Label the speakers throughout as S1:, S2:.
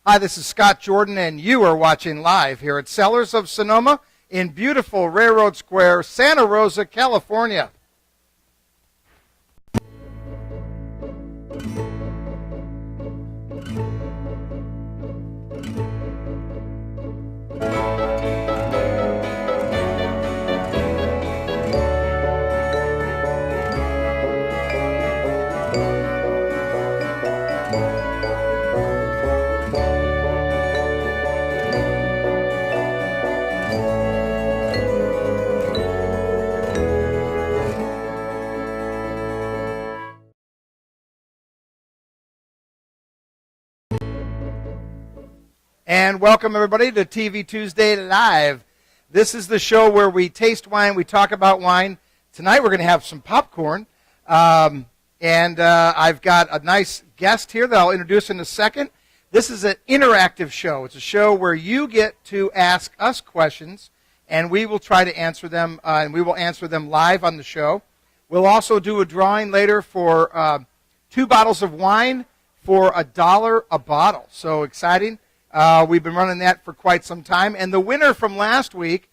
S1: Hi, this is Scott Jordan, and you are watching live here at Cellars of Sonoma in beautiful Railroad Square, Santa Rosa, California. And welcome, everybody, to TV Tuesday Live. This is the show where we taste wine, we talk about wine. Tonight we're going to have some popcorn. And I've got a nice guest here that I'll introduce in a second. This is an interactive show. It's a show where you get to ask us questions, and we will try to answer them, and we will answer them live on the show. We'll also do a drawing later for 2 bottles of wine for $1 a bottle. So exciting. We've been running that for quite some time. And the winner from last week,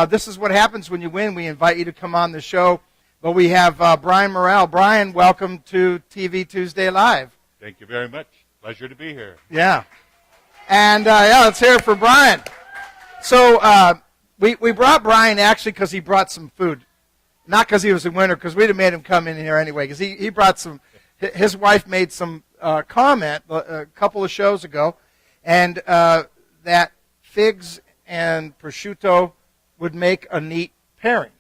S1: this is what happens when you win. We invite you to come on the show. But we have Brian Morrell. Brian, welcome to TV Tuesday Live.
S2: Thank you very much. Pleasure to be here.
S1: Yeah. And, let's hear it for Brian. So we brought Brian actually because he brought some food. Not because he was a winner, because we'd have made him come in here anyway. Because he brought some, his wife made some comment a couple of shows ago. And that figs and prosciutto would make a neat pairing.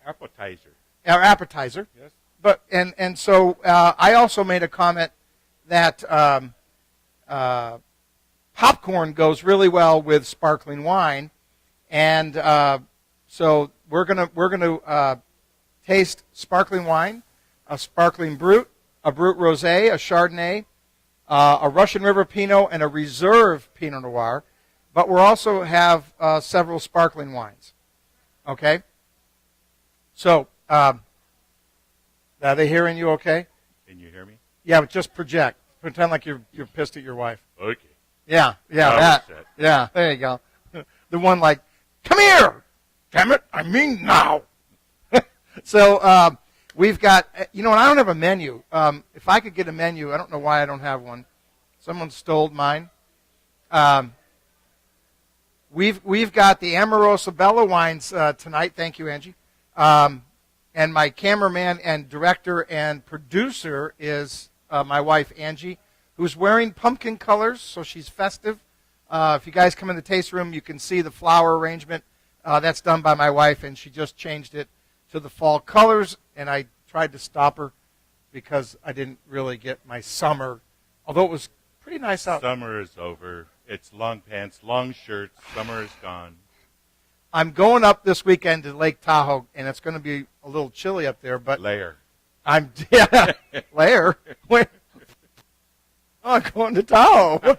S2: Appetizer.
S1: Or appetizer.
S2: Yes.
S1: But and so I also made a comment that popcorn goes really well with sparkling wine, and so we're gonna taste sparkling wine, a sparkling brut, a brut rosé, a chardonnay, a Russian River Pinot, and a Reserve Pinot Noir, but we'll also have several sparkling wines. Okay? So, are they hearing you okay?
S2: Can you hear me?
S1: Yeah, but just project. Pretend like you're pissed at your wife.
S2: Okay.
S1: Yeah, that. Yeah, there you go. The one like, come here! Damn it, I mean now! So, we've got, and I don't have a menu. If I could get a menu, I don't know why I don't have one. Someone stole mine. We've got the Amorosa Bella wines tonight. Thank you, Angie. And my cameraman and director and producer is my wife, Angie, who's wearing pumpkin colors, so she's festive. If you guys come in the taste room, you can see the flower arrangement. That's done by my wife, and she just changed it to the fall colors, and I tried to stop her because I didn't really get my summer, although it was pretty nice out.
S2: Summer is over. It's long pants, long shirts. Summer is gone.
S1: I'm going up this weekend to Lake Tahoe, and it's going to be a little chilly up there. But
S2: Layer.
S1: Layer? Wait. Oh, I'm going to Tahoe.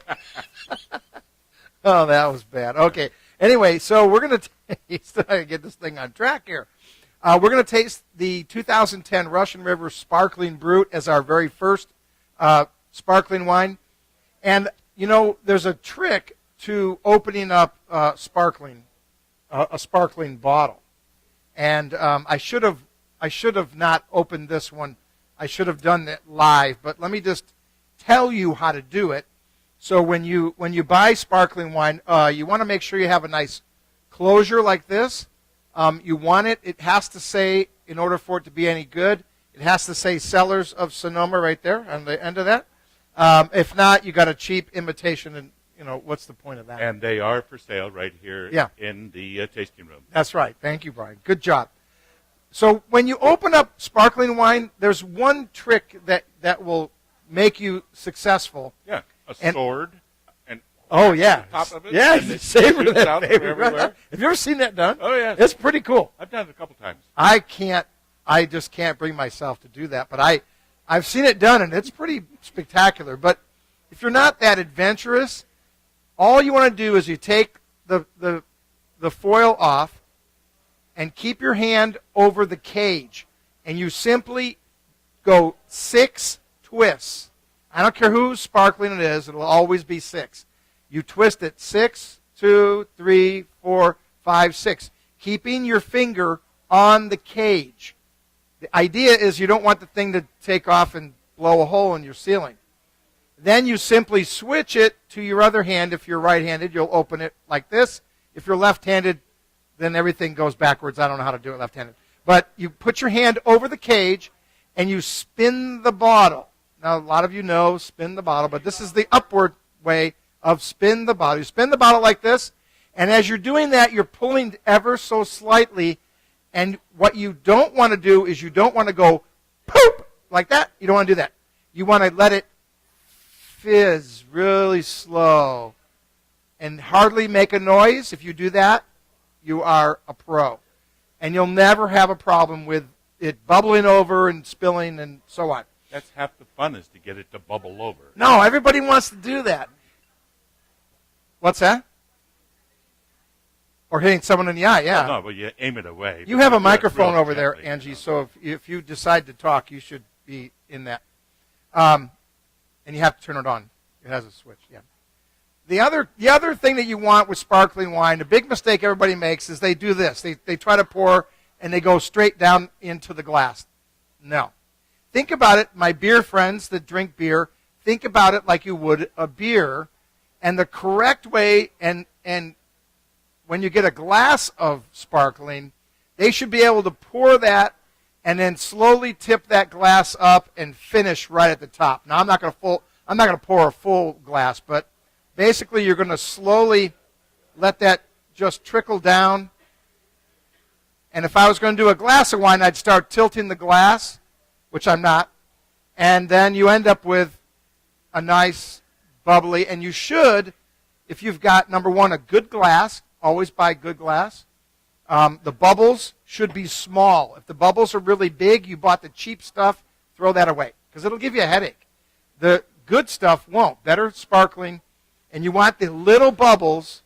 S1: Oh, that was bad. Okay. Anyway, so we're going to taste. I gotta get this thing on track here. We're going to taste the 2010 Russian River Sparkling Brut as our very first sparkling wine. And, there's a trick to opening up a sparkling bottle. And I should have not opened this one. I should have done that live. But let me just tell you how to do it. So when you buy sparkling wine, you want to make sure you have a nice closure like this. You want it has to say, in order for it to be any good, it has to say Cellars of Sonoma right there on the end of that. If not, you got a cheap imitation, and what's the point of that?
S2: And they are for sale right here in the tasting room.
S1: That's right. Thank you, Brian. Good job. So when you open up sparkling wine, there's one trick that will make you successful.
S2: Yeah, a sword.
S1: Oh, yeah.
S2: Top of it,
S1: yeah,
S2: and it
S1: savor
S2: shoots
S1: that
S2: out
S1: baby.
S2: everywhere.
S1: Have you ever seen that done?
S2: Oh, yeah.
S1: It's pretty cool.
S2: I've done it a couple times.
S1: I just can't bring myself to do that. But I've seen it done, and it's pretty spectacular. But if you're not that adventurous, all you want to do is you take the foil off and keep your hand over the cage, and you simply go 6 twists. I don't care whose sparkling it is. It'll always be 6. You twist it 6, 2, 3, 4, 5, 6, keeping your finger on the cage. The idea is you don't want the thing to take off and blow a hole in your ceiling. Then you simply switch it to your other hand. If you're right-handed, you'll open it like this. If you're left-handed, then everything goes backwards. I don't know how to do it left-handed. But you put your hand over the cage, and you spin the bottle. Now, a lot of you know spin the bottle, but this is the upward way of spin the bottle. You spin the bottle like this, and as you're doing that, you're pulling ever so slightly. And what you don't want to do is you don't want to go poop like that. You don't want to do that. You want to let it fizz really slow and hardly make a noise. If you do that, you are a pro. And you'll never have a problem with it bubbling over and spilling and so on.
S2: That's half the fun, is to get it to bubble over.
S1: No, everybody wants to do that. What's that? Or hitting someone in the eye, yeah.
S2: No, but you aim it away.
S1: You have a microphone over
S2: gently,
S1: there, Angie, so if you decide to talk, you should be in that. And you have to turn it on. It has a switch, yeah. The other thing that you want with sparkling wine, the big mistake everybody makes is they do this. They try to pour, and they go straight down into the glass. No. Think about it, my beer friends that drink beer, think about it like you would a beer. And the correct way, and when you get a glass of sparkling, they should be able to pour that and then slowly tip that glass up and finish right at the top. Now, I'm not going to pour a full glass, but basically you're going to slowly let that just trickle down. And if I was going to do a glass of wine, I'd start tilting the glass, which I'm not. And then you end up with a nice bubbly. And you should, if you've got, number one, a good glass, always buy good glass. The bubbles should be small. If the bubbles are really big, you bought the cheap stuff, throw that away, because it'll give you a headache. The good stuff won't. Better sparkling. And you want the little bubbles,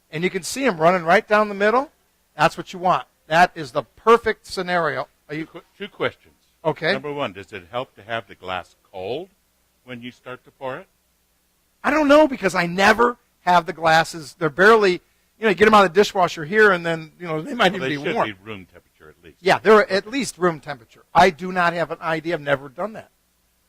S1: and you can see them running right down the middle. That's what you want. That is the perfect scenario.
S2: Two questions.
S1: Okay.
S2: Number one, does it help to have the glass cold when you start to pour it?
S1: I don't know, because I never have the glasses. They're barely, you get them out of the dishwasher here, and then, they might even be warm.
S2: They should be room temperature at least.
S1: Yeah, they're at least room temperature. I do not have an idea. I've never done that.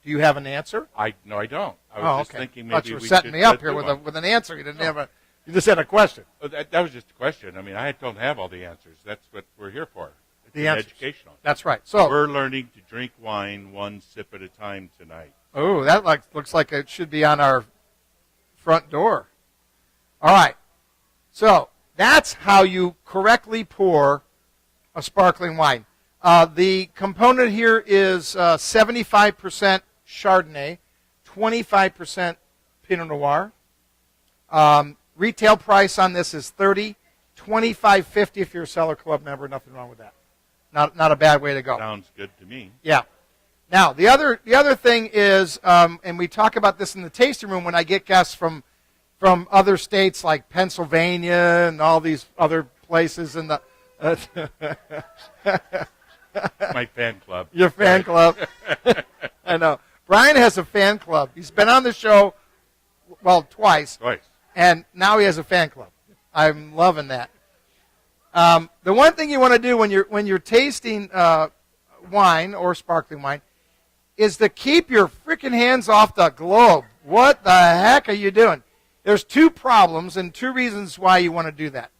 S1: Do you have an answer?
S2: No, I don't. I was just thinking maybe
S1: you were setting me up here with an answer. You didn't have you just had a question.
S2: Well, that was just a question. I mean, I don't have all the answers. That's what we're here for. It's educational.
S1: That's right. So
S2: we're learning to drink wine one sip at a time tonight.
S1: Oh, that looks like it should be on our front door. All right. So that's how you correctly pour a sparkling wine. The component here is 75% Chardonnay, 25% Pinot Noir. Retail price on this is $30, $25.50 if you're a Cellar Club member. Nothing wrong with that. Not a bad way to go.
S2: Sounds good to me.
S1: Yeah. Now the other thing is, and we talk about this in the tasting room when I get guests from other states like Pennsylvania and all these other places in the.
S2: My fan club.
S1: Your fan club. I know. Brian has a fan club. He's been on the show, twice. And now he has a fan club. I'm loving that. The one thing you want to do when you're tasting wine or sparkling wine is to keep your freaking hands off the globe. What the heck are you doing? There's two problems and two reasons why you want to do that.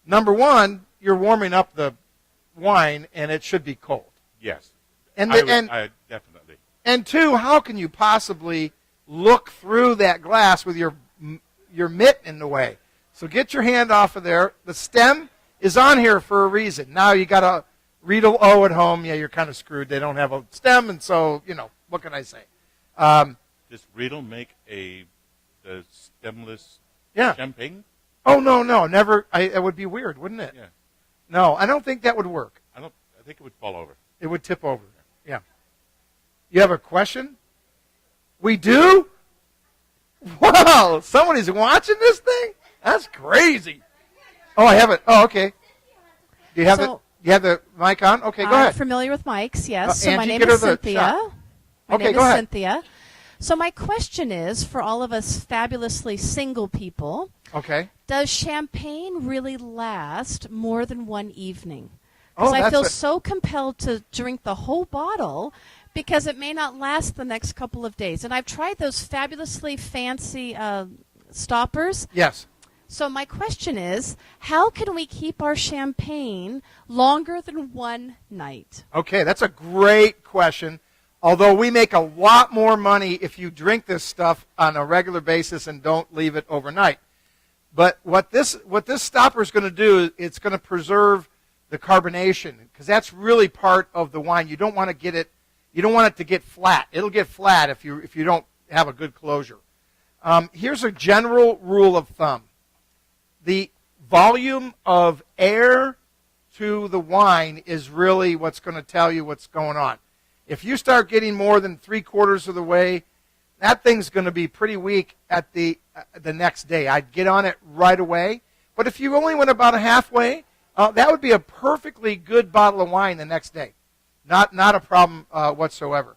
S1: Number one, you're warming up the wine, and it should be cold.
S2: Yes.
S1: And
S2: definitely.
S1: And two, how can you possibly look through that glass with your mitt in the way? So get your hand off of there. The stem is on here for a reason. Now you got a Riedel O at home. Yeah, you're kind of screwed. They don't have a stem, and so, what can I say?
S2: Does Riedel make the stemless champagne?
S1: Oh, no, never. It would be weird, wouldn't it?
S2: Yeah.
S1: No, I don't think that would work.
S2: I think it would fall over.
S1: It would tip over. Yeah. You have a question? We do? Wow, somebody's watching this thing? That's crazy. Oh, I have it. Oh, okay. Do you have you have the mic on? Okay, go ahead.
S3: I'm familiar with mics, yes. So
S1: Angie,
S3: my name
S1: get her
S3: is
S1: the
S3: Cynthia.
S1: shot.
S3: My
S1: Okay,
S3: name
S1: go
S3: is
S1: ahead.
S3: Cynthia. So my question is, for all of us fabulously single people,
S1: Okay.
S3: does champagne really last more than one evening? Because
S1: Oh,
S3: I
S1: that's
S3: feel
S1: a-
S3: so compelled to drink the whole bottle because it may not last the next couple of days. And I've tried those fabulously fancy stoppers.
S1: Yes.
S3: So my question is, how can we keep our champagne longer than one night?
S1: Okay, that's a great question. Although we make a lot more money if you drink this stuff on a regular basis and don't leave it overnight. But what this stopper is going to do, it's going to preserve the carbonation, because that's really part of the wine. You don't want to get it. You don't want it to get flat. It'll get flat if you don't have a good closure. Here's a general rule of thumb: the volume of air to the wine is really what's going to tell you what's going on. If you start getting more than 3/4 of the way, that thing's going to be pretty weak at the next day. I'd get on it right away. But if you only went about halfway, that would be a perfectly good bottle of wine the next day. Not a problem whatsoever.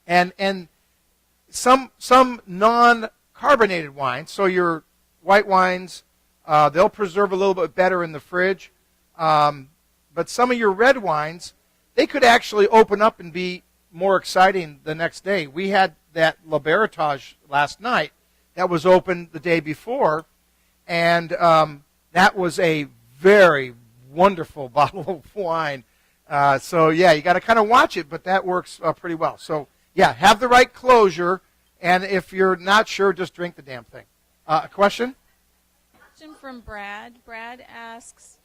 S1: And some non-carbonated wines, so your white wines, they'll preserve a little bit better in the fridge. But some of your red wines, they could actually open up and be more exciting the next day. We had that La Beritage last night that was open the day before, and that was a very wonderful bottle of wine. So, yeah, you got to kind of watch it, but that works pretty well. So, yeah, have the right closure, and if you're not sure, just drink the damn thing. A question?
S4: Question from Brad. Brad asks,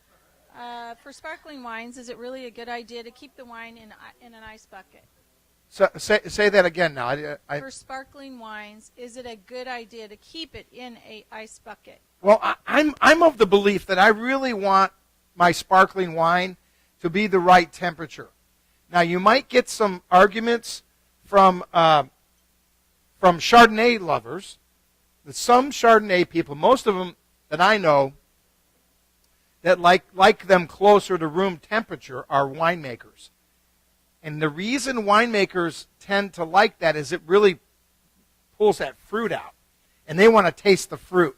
S4: for sparkling wines, is it really a good idea to keep the wine in an ice bucket?
S1: So, say that again now.
S4: For sparkling wines, is it a good idea to keep it in an ice bucket?
S1: Well, I'm of the belief that I really want my sparkling wine to be the right temperature. Now, you might get some arguments from Chardonnay lovers. Some Chardonnay people, most of them that I know, that like them closer to room temperature are winemakers. And the reason winemakers tend to like that is it really pulls that fruit out. And they want to taste the fruit.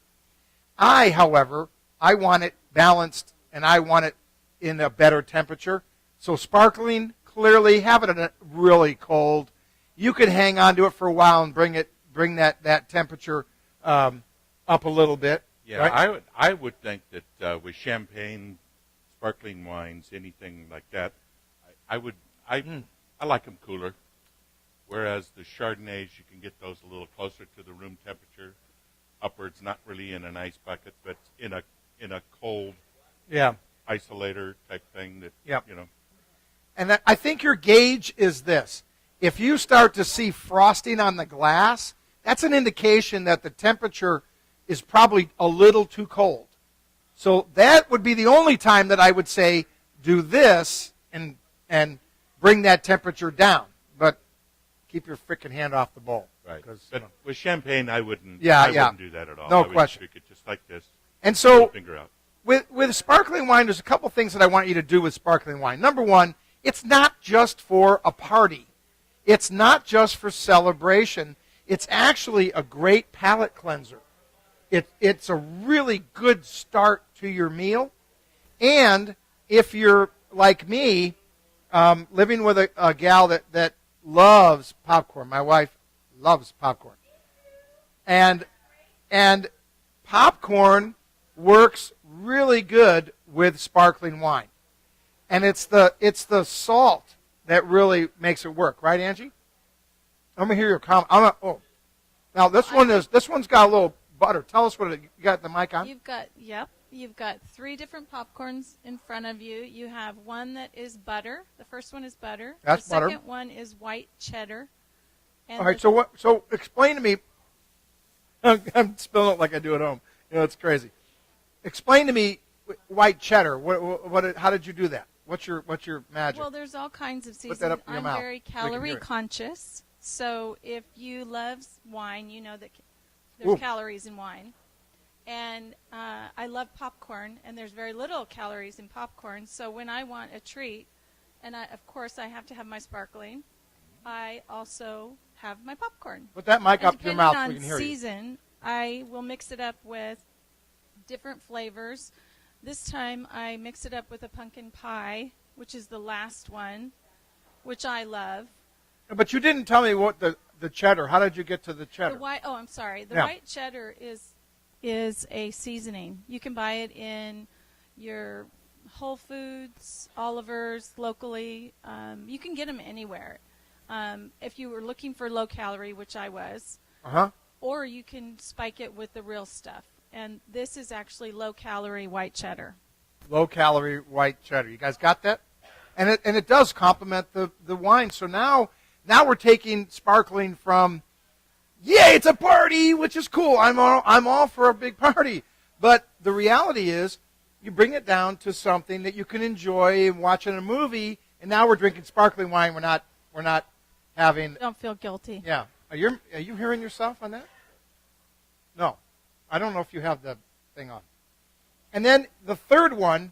S1: However, I want it balanced, and I want it in a better temperature. So sparkling, clearly, have it in a really cold. You could hang on to it for a while and bring that temperature up a little bit.
S2: Yeah,
S1: right?
S2: I would think that with champagne, sparkling wines, anything like that, I like them cooler. Whereas the Chardonnays, you can get those a little closer to the room temperature, upwards, not really in an ice bucket, but in a cold isolator type thing.
S1: And I think your gauge is this: if you start to see frosting on the glass, that's an indication that the temperature is probably a little too cold. So that would be the only time that I would say do this and bring that temperature down. But keep your freaking hand off the bowl.
S2: Right. But with champagne, I wouldn't do that at all.
S1: No
S2: I would
S1: question.
S2: drink it just like this.
S1: And so
S2: Finger out.
S1: with sparkling wine, there's a couple things that I want you to do with sparkling wine. Number one, it's not just for a party. It's not just for celebration. It's actually a great palate cleanser. It's a really good start to your meal. And if you're like me, living with a gal that loves popcorn, my wife loves popcorn. And popcorn works really good with sparkling wine. And it's the salt that really makes it work, right, Angie? Let me hear your comment. Now this one's got a little butter. Tell us what you got the mic on.
S4: You've got 3 different popcorns in front of you. You have one that is butter. The first one is butter.
S1: That's
S4: the
S1: butter.
S4: second one is white cheddar. And
S1: All right. So explain to me. I'm spilling it like I do at home. It's crazy. Explain to me white cheddar. How did you do that? What's your magic?
S4: Well, there's all kinds of seasonings.
S1: Put that up in your
S4: I'm
S1: mouth
S4: very
S1: so we can hear
S4: calorie
S1: it.
S4: conscious. So if you love wine, you know that there's calories in wine. And I love popcorn, and there's very little calories in popcorn. So when I want a treat, and of course I have to have my sparkling, I also have my popcorn.
S1: Put that mic
S4: And
S1: up to your mouth so we
S4: depending
S1: can
S4: on
S1: hear you.
S4: season, I will mix it up with different flavors. This time I mix it up with a pumpkin pie, which is the last one, which I love.
S1: But you didn't tell me what the cheddar. How did you get to the cheddar?
S4: I'm sorry. The
S1: Yeah.
S4: white cheddar is a seasoning. You can buy it in your Whole Foods, Oliver's, locally. You can get them anywhere. If you were looking for low calorie, which I was,
S1: Uh-huh.
S4: or you can spike it with the real stuff. And this is actually low calorie white cheddar.
S1: Low-calorie white cheddar. You guys got that? And it does complement the wine. So now we're taking sparkling from, yay, it's a party, which is cool. I'm all for a big party. But the reality is, you bring it down to something that you can enjoy and watching a movie. And now we're drinking sparkling wine. We're not having.
S4: Don't feel guilty.
S1: Yeah. Are you hearing yourself on that? No. I don't know if you have the thing on. And then the third one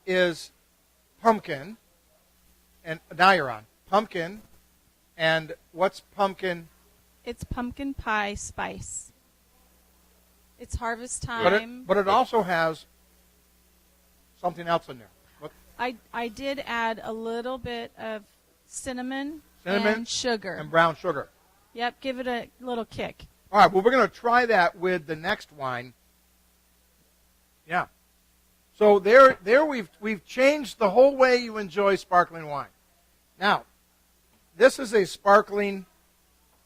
S1: is pumpkin. And now you're on. Pumpkin. And what's pumpkin?
S4: It's pumpkin pie spice. It's harvest time.
S1: But it also has something else in there. What?
S4: I did add a little bit of cinnamon and sugar.
S1: And brown sugar.
S4: Yep, give it a little kick.
S1: All right, well, we're going to try that with the next wine. Yeah. So there we've changed the whole way you enjoy sparkling wine. Now, this is a sparkling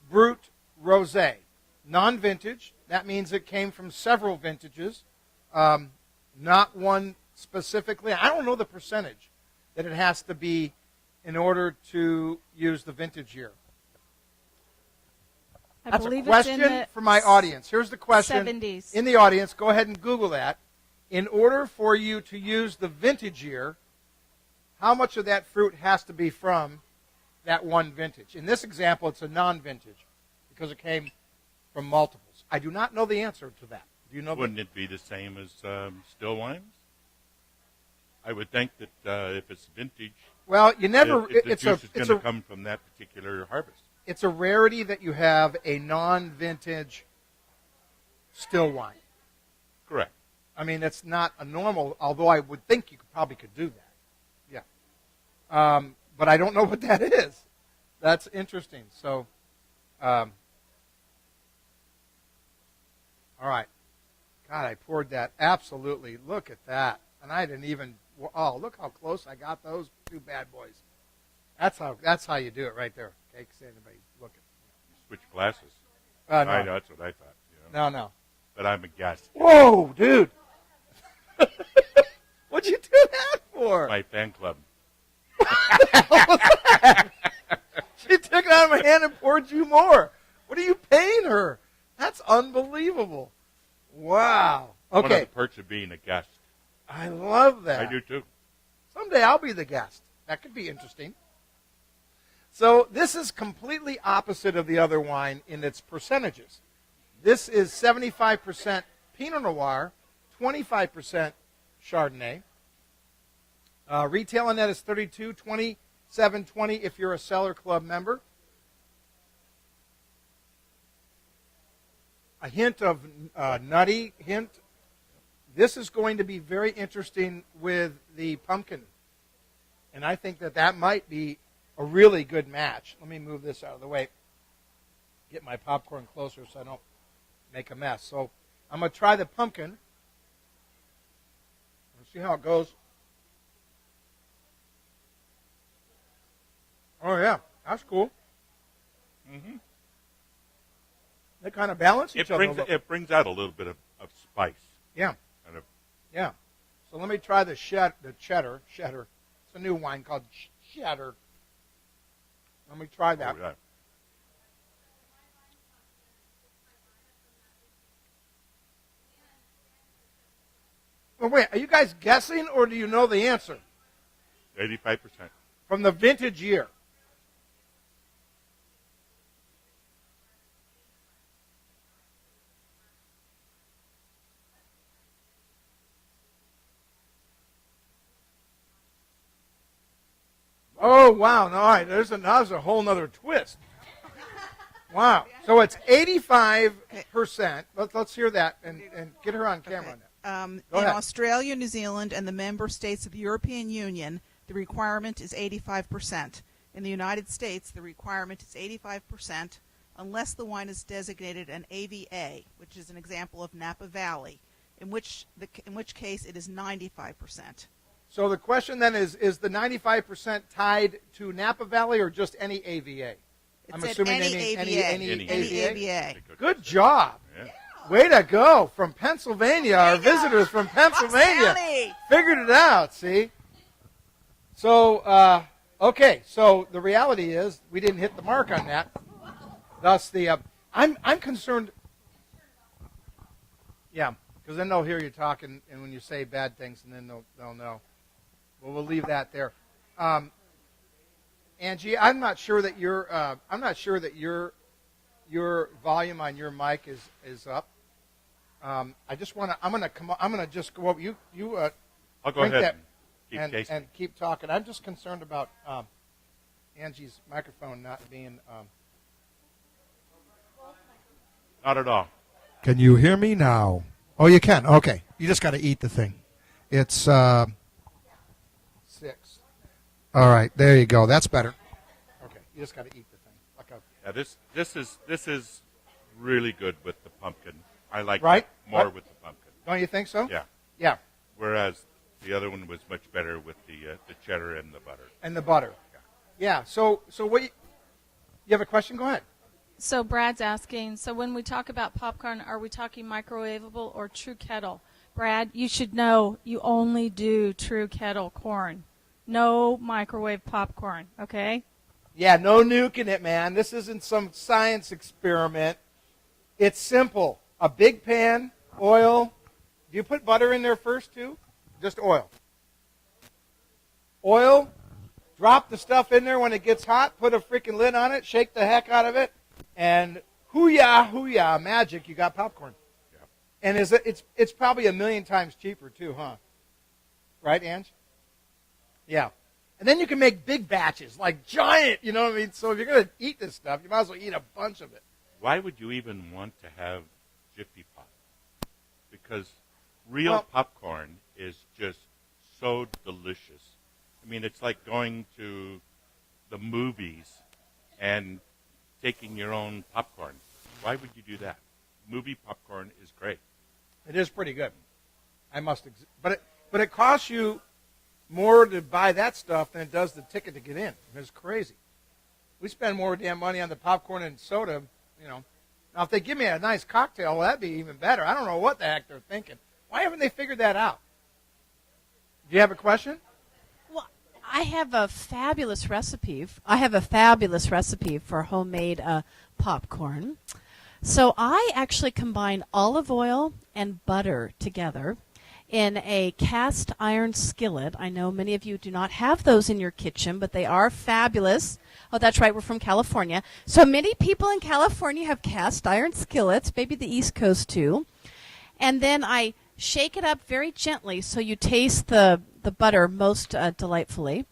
S1: Brut Rose, non-vintage. That means it came from several vintages, not one specifically. I don't know the percentage that it has to be in order to use the vintage year. That's a question for my audience. Here's the question
S4: 70s.
S1: in the audience. Go ahead and Google that. In order for you to use the vintage year, how much of that fruit has to be from that one vintage? In this example, it's a non-vintage because it came from multiples. I do not know the answer to that. Do you know?
S2: Wouldn't it be the same as still wines? I would think that if it's vintage,
S1: Well, you never.
S2: the juice is going to come from that particular harvest.
S1: It's a rarity that you have a non-vintage still wine.
S2: Correct.
S1: I mean, it's not a normal, although I would think you probably could do that. Yeah. But I don't know what that is. That's interesting. So, all right. God, I poured that. Absolutely. Look at that. And I didn't even, look how close I got those two bad boys. That's how you do it right there. Okay, because anybody's looking.
S2: Switch glasses.
S1: No.
S2: I know, that's what I thought. You know?
S1: No.
S2: But I'm a guest.
S1: Whoa, dude. What'd you do that for?
S2: My fan club.
S1: She took it out of my hand and poured you more. What are you paying her? That's unbelievable. Wow.
S2: One of
S1: Okay.
S2: the perks of being a guest.
S1: I love that.
S2: I do too.
S1: Someday I'll be the guest. That could be interesting. So this is completely opposite of the other wine in its percentages. This is 75% Pinot Noir, 25% Chardonnay. Retail on that is $32, $27.20 if you're a Cellar Club member. A hint of nutty hint. This is going to be very interesting with the pumpkin. And I think that might be a really good match. Let me move this out of the way. Get my popcorn closer so I don't make a mess. So I'm going to try the pumpkin. Let's see how it goes. Oh, yeah. That's cool.
S2: Mm-hmm.
S1: They kind of balance each other.
S2: It brings out a little bit of spice.
S1: Yeah.
S2: Kind of.
S1: Yeah. So let me try the cheddar. It's a new wine called cheddar. Let me try that.
S2: Oh, yeah.
S1: Well, wait, are you guys guessing or do you know the answer?
S2: 85%.
S1: From the vintage year. Oh, wow. No, all right. There's a whole nother twist. Wow. So it's 85%. Let's hear that and get her on camera on that.
S5: In
S1: Go ahead.
S5: Australia, New Zealand, and the member states of the European Union, the requirement is 85%. In the United States, the requirement is 85% unless the wine is designated an AVA, which is an example of Napa Valley, in which case it is 95%.
S1: So the question then is the 95% tied to Napa Valley or just any AVA? I'm assuming
S5: any AVA.
S1: Good job.
S2: Yeah.
S1: Way to go. From Pennsylvania, our visitors from Pennsylvania figured it out, see? So, okay, so the reality is we didn't hit the mark on that. Thus, I'm concerned. Yeah, because then they'll hear you talking, and when you say bad things, and then they'll know. Well, we'll leave that there. Angie, I'm not sure that your volume on your mic is up. I just want to. I'm going to just go over.
S2: I'll go ahead
S1: and keep talking. I'm just concerned about Angie's microphone not being.
S2: Not at all.
S1: Can you hear me now? Oh, you can. Okay. You just got to eat the thing. It's 6. All right. There you go. That's better. Okay. You just got to eat the thing. Okay.
S2: Yeah, this is really good with the pumpkin. I like
S1: Right?
S2: it more
S1: Right.
S2: with the pumpkin.
S1: Don't you think so?
S2: Yeah.
S1: Yeah.
S2: Whereas the other one was much better with the cheddar and the butter.
S1: And the butter. Yeah. So what? You have a question? Go ahead.
S4: So Brad's asking, so when we talk about popcorn, are we talking microwavable or true kettle? Brad, you should know you only do true kettle corn. No microwave popcorn, okay?
S1: Yeah, no nuking it, man. This isn't some science experiment. It's simple. A big pan, oil. Do you put butter in there first, too? Just oil. Oil. Drop the stuff in there when it gets hot. Put a freaking lid on it. Shake the heck out of it. And hoo-yah, magic, you got popcorn.
S2: Yeah.
S1: And it's probably 1,000,000 times cheaper, too, huh? Right, Ange? Yeah. And then you can make big batches, like giant, you know what I mean? So if you're going to eat this stuff, you might as well eat a bunch of it.
S2: Why would you even want to have Jiffy Pop? Because real popcorn is just so delicious. I mean, it's like going to the movies and taking your own popcorn. Why would you do that? Movie popcorn is great.
S1: It is pretty good. But it costs you more to buy that stuff than it does the ticket to get in. It's crazy. We spend more damn money on the popcorn and soda, you know. Now, if they give me a nice cocktail, well, that'd be even better. I don't know what the heck they're thinking. Why haven't they figured that out? Do you have a question?
S3: Well, I have a fabulous recipe. For homemade popcorn. So I actually combine olive oil and butter together in a cast iron skillet. I know many of you do not have those in your kitchen, but they are fabulous. Oh, that's right, we're from California. So many people in California have cast iron skillets, maybe the East Coast too. And then I shake it up very gently so you taste the butter most delightfully.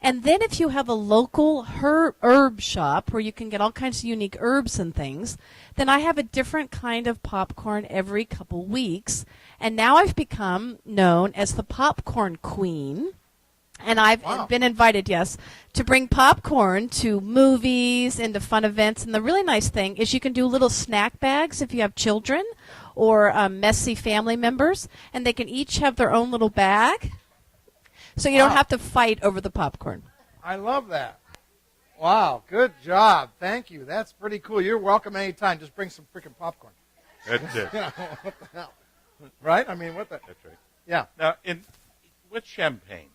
S3: And then if you have a local herb shop where you can get all kinds of unique herbs and things, then I have a different kind of popcorn every couple weeks. And now I've become known as the popcorn queen. And I've been invited, yes, to bring popcorn to movies and to fun events. And the really nice thing is you can do little snack bags if you have children or messy family members. And they can each have their own little bag. So you don't have to fight over the popcorn.
S1: I love that. Wow, good job. Thank you. That's pretty cool. You're welcome anytime. Just bring some freaking popcorn.
S2: That's it.
S1: You know, what the hell? Right? I mean, what the?
S2: That's right.
S1: Yeah.
S2: Now, with champagne,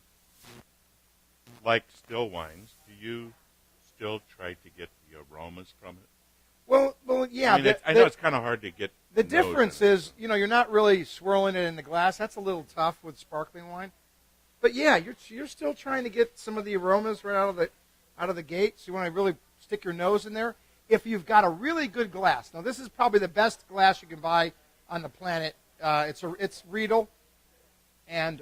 S2: like still wines, do you still try to get the aromas from it?
S1: Well, yeah.
S2: I mean, I know it's kind of hard to get.
S1: The difference is, you're not really swirling it in the glass. That's a little tough with sparkling wine. But yeah, you're still trying to get some of the aromas right out of the gate. So you want to really stick your nose in there. If you've got a really good glass, now this is probably the best glass you can buy on the planet. It's Riedel, and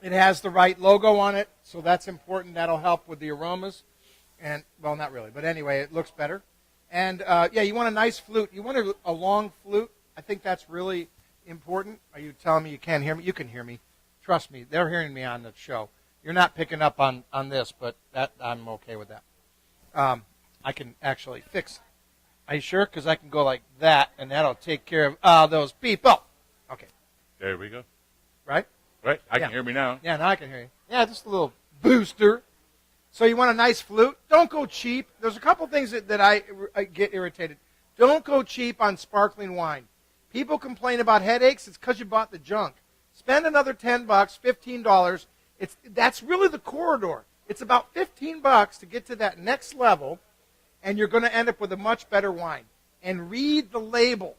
S1: It has the right logo on it, so that's important. That'll help with the aromas. And, well, not really, but anyway, it looks better. And, yeah, you want a nice flute. You want a long flute. I think that's really important. Are you telling me you can't hear me? You can hear me. Trust me. They're hearing me on the show. You're not picking up on this, but I'm okay with that. I can actually fix it. Are you sure? Because I can go like that, and that'll take care of those people. Okay.
S2: There we go.
S1: Right?
S2: Right. I can hear me now.
S1: Yeah, now I can hear you. Yeah, just a little booster. So you want a nice flute. Don't go cheap. There's a couple things that I get irritated. Don't go cheap on sparkling wine. People complain about headaches. It's because you bought the junk. Spend another $10, $15. That's really the corridor. It's about $15 to get to that next level, and you're going to end up with a much better wine. And read the label.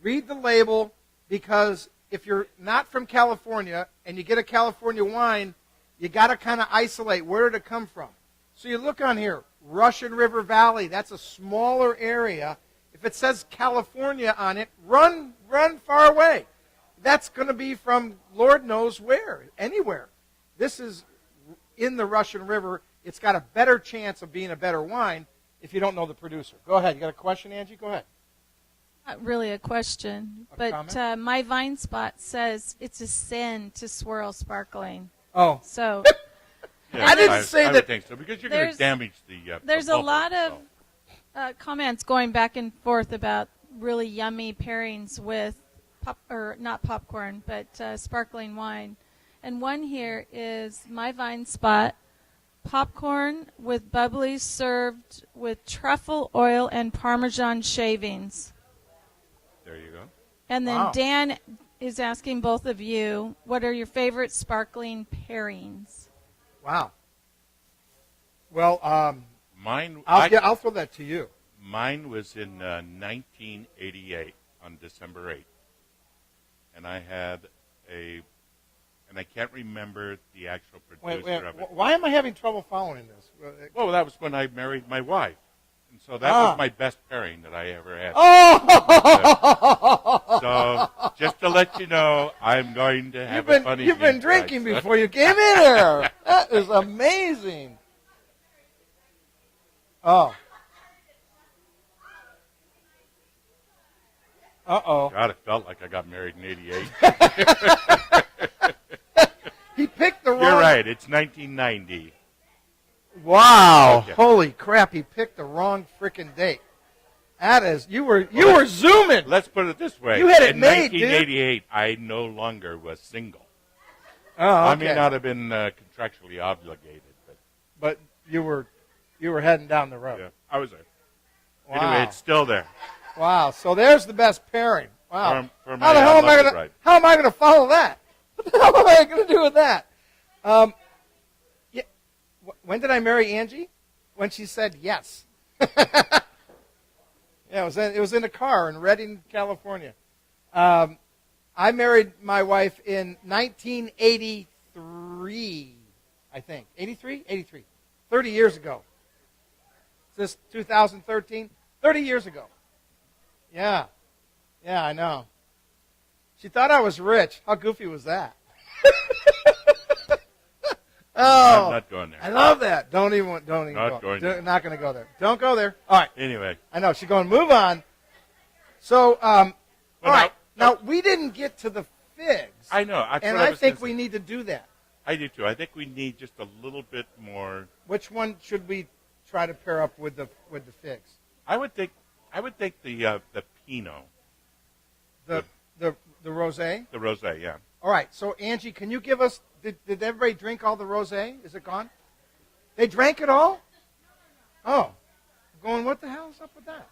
S1: Read the label, because if you're not from California and you get a California wine, you got to kind of isolate where did it come from. So you look on here, Russian River Valley. That's a smaller area. If it says California on it, run far away. That's going to be from Lord knows where, anywhere. This is in the Russian River. It's got a better chance of being a better wine if you don't know the producer. Go ahead. You got a question, Angie? Go ahead.
S4: Not really a question,
S1: A
S4: but
S1: comment?
S4: my Vine Spot says it's a sin to swirl sparkling.
S1: Oh.
S4: So
S2: Yeah,
S1: I didn't say
S2: I
S1: that-
S2: would think so, because you're going to damage the
S4: there's
S2: the
S4: a
S2: bubble,
S4: lot of
S2: so.
S4: comments going back and forth about really yummy pairings with not popcorn, but sparkling wine. And one here is my Vine Spot, popcorn with bubbly served with truffle oil and Parmesan shavings.
S2: There you go.
S4: And then
S1: Wow.
S4: Dan is asking both of you, what are your favorite sparkling pairings?
S1: Wow. Well,
S2: Mine,
S1: I'll throw that to you.
S2: mine was in 1988 on December 8th. And I had and I can't remember the actual producer of it.
S1: Why am I having trouble following this?
S2: Well, that was when I married my wife. And so that was my best pairing that I ever had.
S1: Oh!
S2: So just to let you know, I'm going to have a funny
S1: You've been
S2: game
S1: drinking
S2: tonight, so-
S1: before you came in here. That is amazing. Oh. Uh-oh.
S2: God, it felt like I got married in 88.
S1: He picked the wrong...
S2: You're right. It's 1990.
S1: Wow.
S2: Okay.
S1: Holy crap, he picked the wrong freaking date. That is... You were zooming.
S2: Let's put it this way.
S1: You had it
S2: in
S1: made, dude.
S2: 1988, I no longer was single.
S1: Oh,
S2: I
S1: okay.
S2: may not have been contractually obligated, but
S1: But you were heading down the road.
S2: yeah, I was there.
S1: Wow.
S2: Anyway, it's still there.
S1: Wow. So there's the best pairing. Wow.
S2: For
S1: How the hell am I
S2: love
S1: gonna?
S2: it right.
S1: How am I gonna follow that? What the hell am I gonna do with that? Yeah. When did I marry Angie? When she said yes. Yeah, it was in a car in Redding, California. I married my wife in 1983, I think. 83? 83. 30 years ago. Is this 2013? 30 years ago. Yeah. Yeah, I know. She thought I was rich. How goofy was that? Oh,
S2: I'm not going there.
S1: I love that. Don't even
S2: Not
S1: go.
S2: going there.
S1: Not going to go there. Don't go there. All right.
S2: Anyway,
S1: I know. She's going, move on. So, all right.
S2: no.
S1: Now, we didn't get to the figs.
S2: I know. That's
S1: And
S2: what
S1: I
S2: was
S1: think
S2: gonna
S1: we
S2: say.
S1: need to do that.
S2: I do too. I think we need just a little bit more.
S1: Which one should we try to pair up with the figs?
S2: I would think the Pinot,
S1: The rosé?
S2: the rosé. Yeah.
S1: All right. So, Angie, can you give us, did everybody drink all the rosé? Is it gone? They drank it all? Oh. I'm going, what the hell is up with that?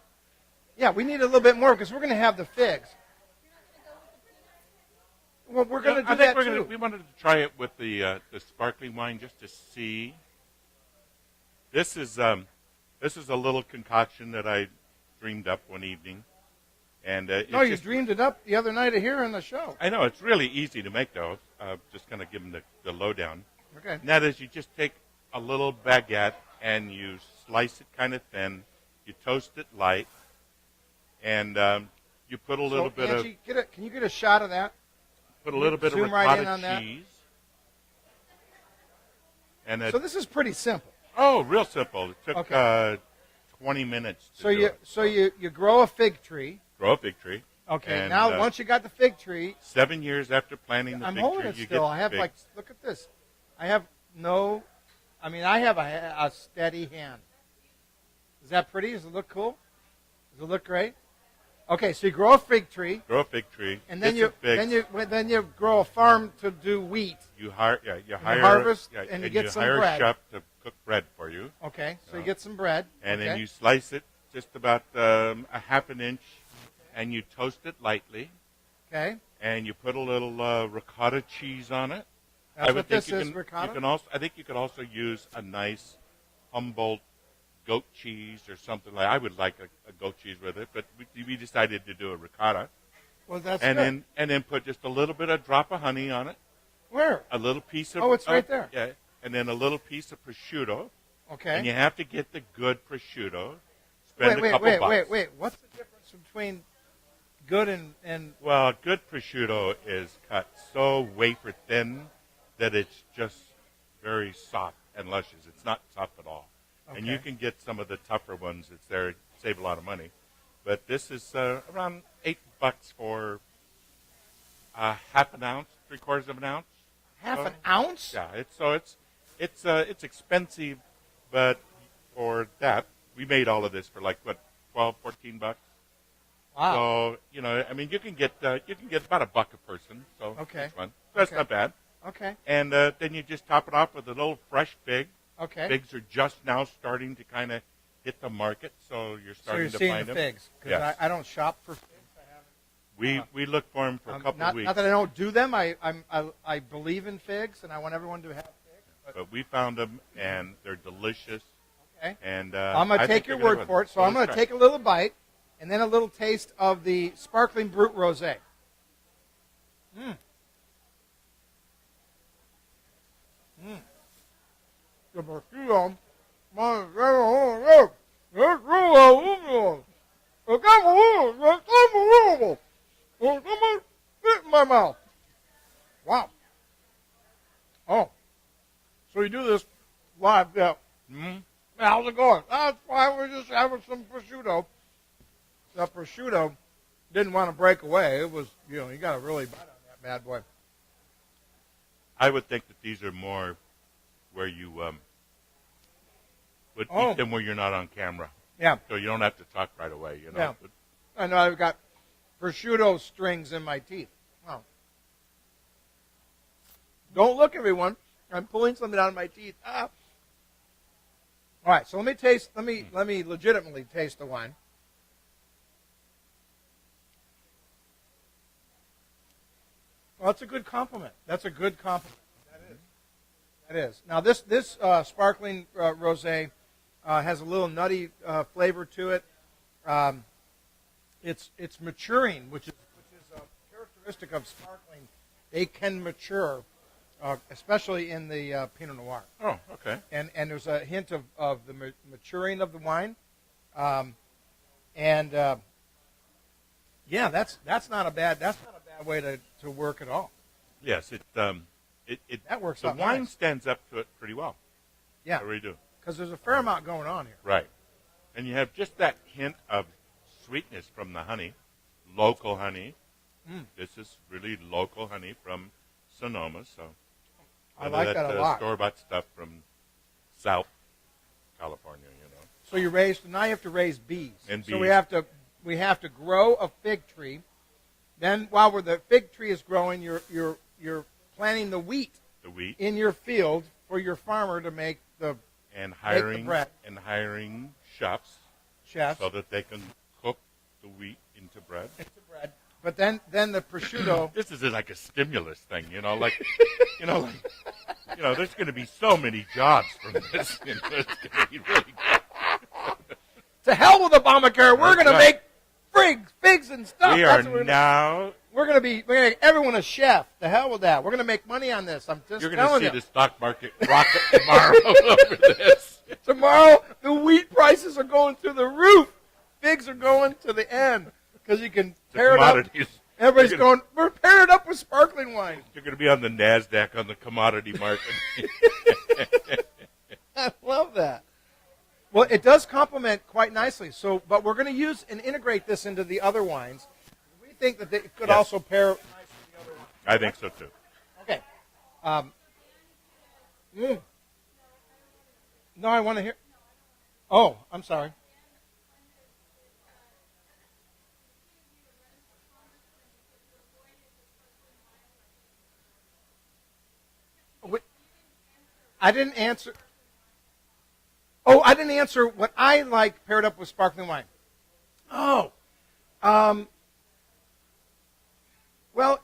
S1: Yeah, we need a little bit more because we're going to have the figs. Well, we're going to do
S2: I think
S1: that too.
S2: we wanted to try it with the sparkling wine just to see. This is a little concoction that I dreamed up one evening, and
S1: No, you dreamed it up the other night here on the show.
S2: I know it's really easy to make though. Just kind of give them the lowdown.
S1: Okay.
S2: And that is, you just take a little baguette and you slice it kind of thin. You toast it light, and you put a little bit
S1: Angie, can you get a shot of that?
S2: of
S1: zoom right in
S2: ricotta
S1: on that?
S2: cheese. And
S1: So this is pretty simple.
S2: real simple. It took
S1: Okay.
S2: 20 minutes to
S1: So
S2: do
S1: you
S2: it.
S1: so you grow a fig tree.
S2: Grow a fig tree.
S1: Okay.
S2: And,
S1: now once you got the fig tree,
S2: 7 years after planting the
S1: I'm
S2: fig
S1: holding
S2: tree,
S1: it
S2: you
S1: still.
S2: get
S1: I have
S2: figs.
S1: like, look at this. I have I have a steady hand. Is that pretty? Does it look cool? Does it look great? Okay, so you grow a fig tree,
S2: Grow a fig tree.
S1: and then
S2: get some figs.
S1: then you grow a farm to do wheat.
S2: You hire
S1: harvest,
S2: yeah,
S1: and you get some
S2: hire
S1: bread.
S2: a chef to cook bread for you,
S1: Okay, so you
S2: Yeah.
S1: get some bread.
S2: and
S1: okay.
S2: then you slice it just about a half an inch, and you toast it lightly,
S1: Okay,
S2: and you put a little ricotta cheese on it.
S1: that's
S2: I would
S1: what
S2: think
S1: this
S2: you
S1: is,
S2: can,
S1: ricotta.
S2: You can also, I think you could also use a nice Humboldt goat cheese or something like. I would like a goat cheese with it, but we decided to do a ricotta,
S1: Well, that's
S2: and
S1: good.
S2: then put just a little bit of drop of honey on it,
S1: Where?
S2: a little piece of.
S1: Oh, it's right there.
S2: Yeah, and then a little piece of prosciutto,
S1: Okay.
S2: and you have to get the good prosciutto. Spend a couple bucks.
S1: wait. What's the difference between good and
S2: Well, good prosciutto is cut so wafer thin that it's just very soft and luscious. It's not tough at all. And you
S1: Okay.
S2: can get some of the tougher ones. It's there, save a lot of money. But this is around $8 for half an ounce, 3/4 of an ounce.
S1: half an ounce?
S2: Yeah, it's expensive, but for that we made all of this for like what, $12-14.
S1: Wow.
S2: So I mean, you can get about $1 a person. So
S1: Okay.
S2: it's fun. So that's
S1: Okay.
S2: not bad.
S1: Okay.
S2: And then you just top it off with a little fresh fig.
S1: Okay.
S2: Figs are just now starting to kind of hit the market, so you're
S1: So
S2: starting
S1: you're
S2: to
S1: seeing
S2: find
S1: the
S2: them.
S1: figs because
S2: Yes.
S1: I don't shop for figs.
S2: We look for them for a couple
S1: not,
S2: of weeks,
S1: not that I don't do them. I believe in figs and I want everyone to have figs.
S2: but we found them and they're delicious.
S1: Okay.
S2: And
S1: I'm going to take your word for it. So I'm going to take a little bite and then a little taste of the Sparkling Brut Rose. The prosciutto, in my mouth. Wow. Oh. So you do this live, yeah.
S2: Mm-hmm.
S1: How's it going? That's fine. We're just having some prosciutto. The prosciutto didn't want to break away. It was, you got to really bite on that bad boy.
S2: I would think that these are more where you would eat them where you're not on camera,
S1: Yeah.
S2: so you don't have to talk right away.
S1: Yeah.
S2: But
S1: I know I've got prosciutto strings in my teeth. Wow. Don't look, everyone. I'm pulling something out of my teeth. Ah. All right, so let me legitimately taste the wine. Well, that's a good compliment. That's a good compliment. That is. Now this sparkling rosé has a little nutty flavor to it. It's maturing, which is a characteristic of sparkling. They can mature, especially in the Pinot Noir.
S2: oh, okay.
S1: And there's a hint of the maturing of the wine, yeah, that's not a bad way to work at all.
S2: Yes,
S1: That works
S2: The
S1: out
S2: wine
S1: nice.
S2: stands up to it pretty well.
S1: Yeah,
S2: I really do.
S1: because there's a fair amount going on here.
S2: Right. And you have just that hint of sweetness from the honey, local honey. This is really local honey from Sonoma. So
S1: I like that a lot.
S2: Store-bought stuff from South California,
S1: So now you have to raise bees.
S2: And
S1: So
S2: bees.
S1: we have to grow a fig tree. Then while the fig tree is growing, you're planting the wheat
S2: The wheat
S1: in your field for your farmer to make the
S2: and
S1: bread.
S2: hiring chefs
S1: chefs
S2: so that they can cook the wheat into bread.
S1: into bread. But then the prosciutto.
S2: This is like a stimulus thing, there's going to be so many jobs from this. It's going to be really good.
S1: To hell with Obamacare. We're going to
S2: That's
S1: make figs and stuff.
S2: We
S1: That's
S2: are
S1: what we're
S2: now.
S1: We're going to make everyone a chef. The hell with that. We're going to make money on this. I'm just
S2: You're going to
S1: telling
S2: see
S1: you.
S2: the stock market rocket tomorrow over this.
S1: Tomorrow, the wheat prices are going through the roof. Figs are going to the end because you can
S2: The
S1: pair it up.
S2: commodities.
S1: Everybody's
S2: You're
S1: going, we're pairing it up with sparkling wine.
S2: You're going to be on the NASDAQ on the commodity market.
S1: love that. Well, it does complement quite nicely. So, but we're going to use and integrate this into the other wines. We think that it could
S2: Yes.
S1: also pair nice with the other wines.
S2: I think so too.
S1: Okay. No, I want to hear. Oh, I'm sorry. I didn't answer. Oh, I didn't answer what I like paired up with sparkling wine. Oh, well,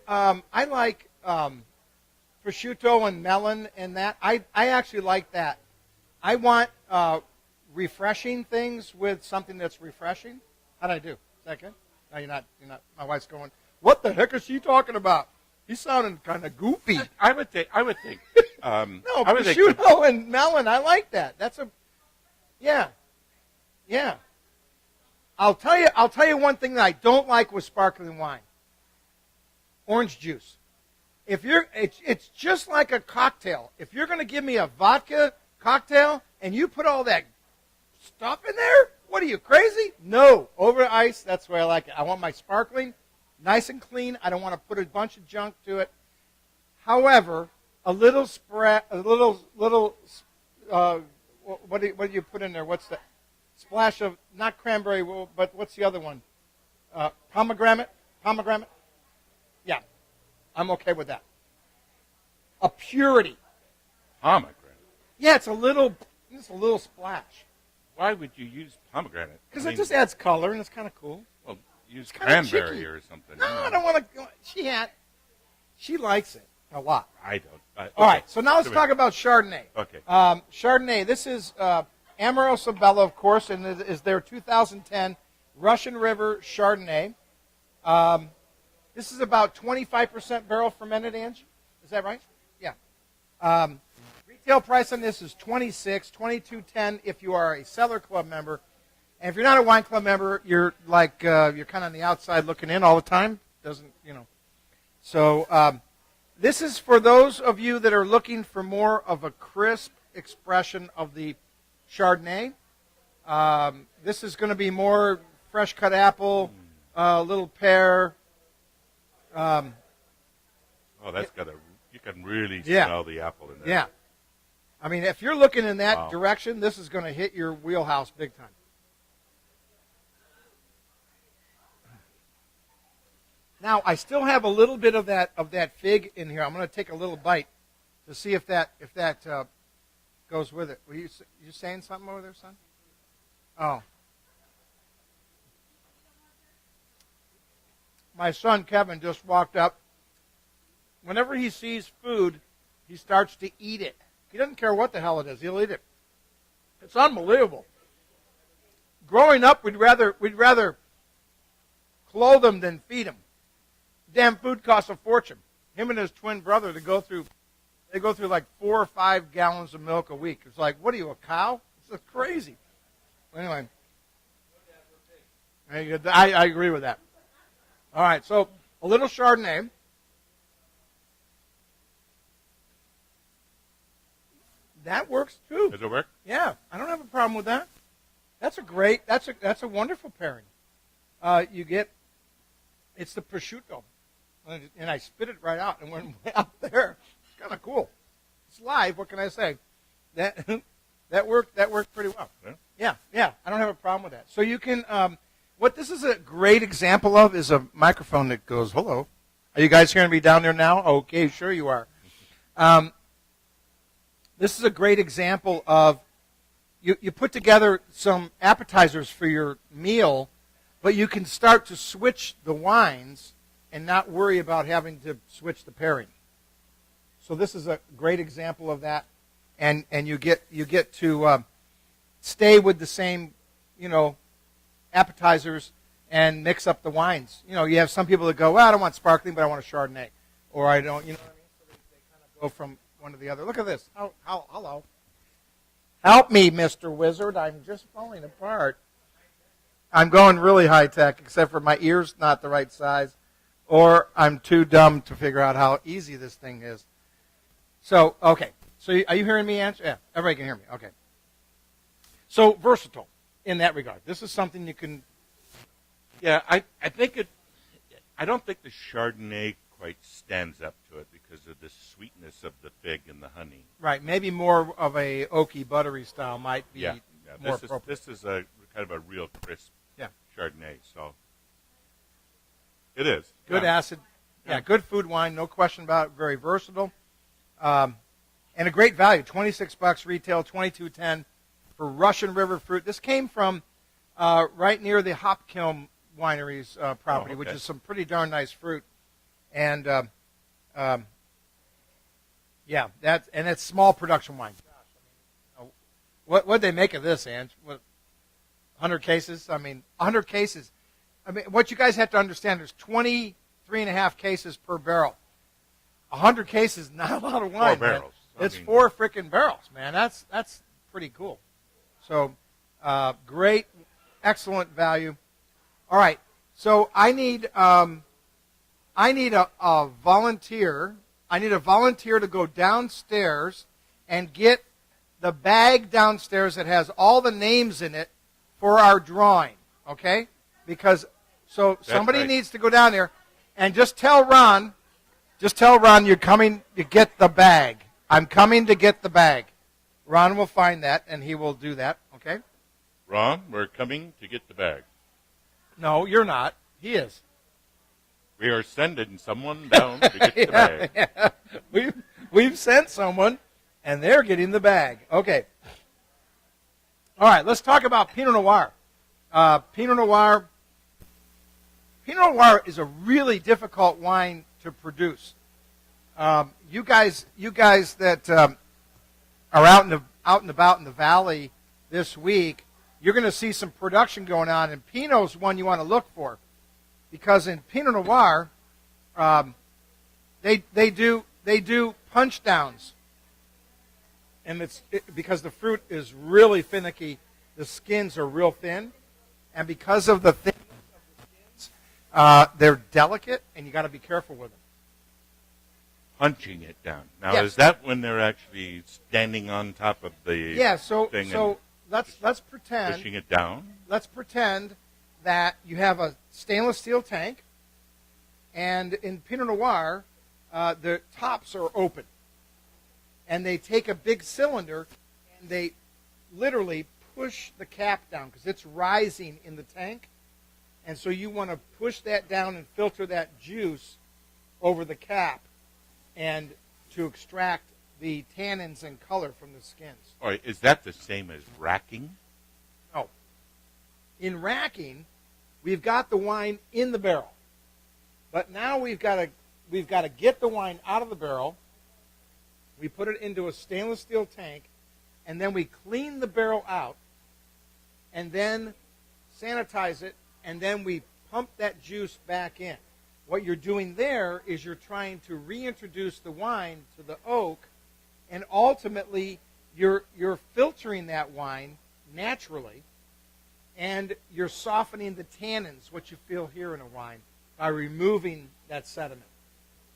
S1: I like prosciutto and melon and that. I actually like that. I want refreshing things with something that's refreshing. How'd I do? Is that good? No, you're not. You're not. My wife's going, what the heck is she talking about? He's sounding kind of goofy.
S2: I would think.
S1: No,
S2: I would think
S1: prosciutto and melon. I like that. Yeah. I'll tell you one thing that I don't like with sparkling wine. Orange juice. It's just like a cocktail. If you're going to give me a vodka cocktail and you put all that stuff in there, what are you, crazy? No, over ice. That's the way I like it. I want my sparkling nice and clean. I don't want to put a bunch of junk to it. However, a little spread, what do you put in there? What's the splash of, not cranberry, but what's the other one? Pomegranate? Yeah, I'm okay with that. A purity.
S2: pomegranate.
S1: Yeah, it's a little splash.
S2: Why would you use pomegranate?
S1: Because it just adds color and it's kind of cool.
S2: Well, use
S1: kinda
S2: cranberry
S1: cheeky.
S2: or something.
S1: No, I don't want to. She likes it a lot.
S2: I don't.
S1: All right, so now let's
S2: So
S1: talk about Chardonnay.
S2: Okay.
S1: Chardonnay, this is Amorosa Bella, of course, and it is their 2010 Russian River Chardonnay. This is about 25% barrel fermented, Ange? Is that right? Yeah. Retail price on this is $22.10 if you are a Cellar Club member. And if you're not a wine club member, you're like you're kind of on the outside looking in all the time. So this is for those of you that are looking for more of a crisp expression of the Chardonnay. This is going to be more fresh cut apple, little pear.
S2: Oh, that's got you can really
S1: Yeah.
S2: smell the apple in there.
S1: Yeah. I mean, if you're looking in that
S2: Wow.
S1: direction, this is going to hit your wheelhouse big time. Now, I still have a little bit of that fig in here. I'm going to take a little bite to see if that goes with it. Were you saying something over there, son? Oh. My son Kevin just walked up. Whenever he sees food, he starts to eat it. He doesn't care what the hell it is. He'll eat it. It's unbelievable. Growing up, we'd rather clothe him than feed him. Damn food costs a fortune. Him and his twin brother, they go through like 4 or 5 gallons of milk a week. It's like, what are you, a cow? It's crazy. Anyway, I agree with that. All right, so a little Chardonnay. That works too.
S2: Does it work?
S1: Yeah, I don't have a problem with that. That's a wonderful pairing. It's the prosciutto, and I spit it right out and went way out there. It's kind of cool. It's live. What can I say? That worked pretty well. Yeah. I don't have a problem with that. So you can. What this is a great example of is a microphone that goes, hello. Are you guys hearing me down there now? Okay, sure you are. This is a great example of you put together some appetizers for your meal, but you can start to switch the wines and not worry about having to switch the pairing. So this is a great example of that, and you get to stay with the same, appetizers and mix up the wines. You have some people that go, well, I don't want sparkling, but I want a Chardonnay, or I don't, you know what I mean? So they kind of go from one to the other. Look at this. Hello. Help me, Mr. Wizard. I'm just falling apart. I'm going really high tech, except for my ear's not the right size, or I'm too dumb to figure out how easy this thing is. So, okay. So are you hearing me, Ange? Yeah, everybody can hear me. Okay. So versatile in that regard. This is something you can.
S2: Yeah, I think it. I don't think the Chardonnay quite stands up to it because of the sweetness of the fig and the honey.
S1: Right, maybe more of a oaky, buttery style might be more appropriate.
S2: This is a kind of a real crisp
S1: Yeah.
S2: Chardonnay, so it is.
S1: Good acid. Yeah, good food wine, no question about it. Very versatile. And a great value, $26 retail, $22.10 for Russian River fruit. This came from right near the Hop Kiln Winery's property, which is some pretty darn nice fruit. And it's small production wine. What'd they make of this, Ange? 100 cases? 100 cases. What you guys have to understand, there's 23.5 cases per barrel. 100 cases, not a lot of wine.
S2: 4 barrels.
S1: It's 4 freaking barrels, man. That's pretty cool. So, great, excellent value. All right, so I need a volunteer. I need a volunteer to go downstairs and get the bag downstairs that has all the names in it for our drawing. Okay? Somebody needs to go down there and just tell Ron you're coming to get the bag. I'm coming to get the bag. Ron will find that and he will do that. Okay?
S2: Ron, we're coming to get the bag.
S1: No, you're not. He is.
S2: We are sending someone down to get the bag.
S1: Yeah. We've sent someone, and they're getting the bag. Okay. All right, let's talk about Pinot Noir. Pinot Noir is a really difficult wine to produce. You guys that are out and about in the valley this week, you're going to see some production going on, and Pinot's one you want to look for, because in Pinot Noir, they do punch downs, and because the fruit is really finicky, the skins are real thin, and because of the thinness of the skins, they're delicate, and you got to be careful with them.
S2: Punching it down. Now,
S1: Yes.
S2: is that when they're actually standing on top of the thing and
S1: let's pretend
S2: pushing it down?
S1: Let's pretend that you have a stainless steel tank, and in Pinot Noir, the tops are open, and they take a big cylinder and they literally push the cap down because it's rising in the tank, and so you want to push that down and filter that juice over the cap, and to extract the tannins and color from the skins.
S2: All right, is that the same as racking?
S1: No. In racking, we've got the wine in the barrel, but now we've got to get the wine out of the barrel. We put it into a stainless steel tank, and then we clean the barrel out, and then sanitize it, and then we pump that juice back in. What you're doing there is you're trying to reintroduce the wine to the oak, and ultimately you're filtering that wine naturally, and you're softening the tannins, what you feel here in a wine, by removing that sediment.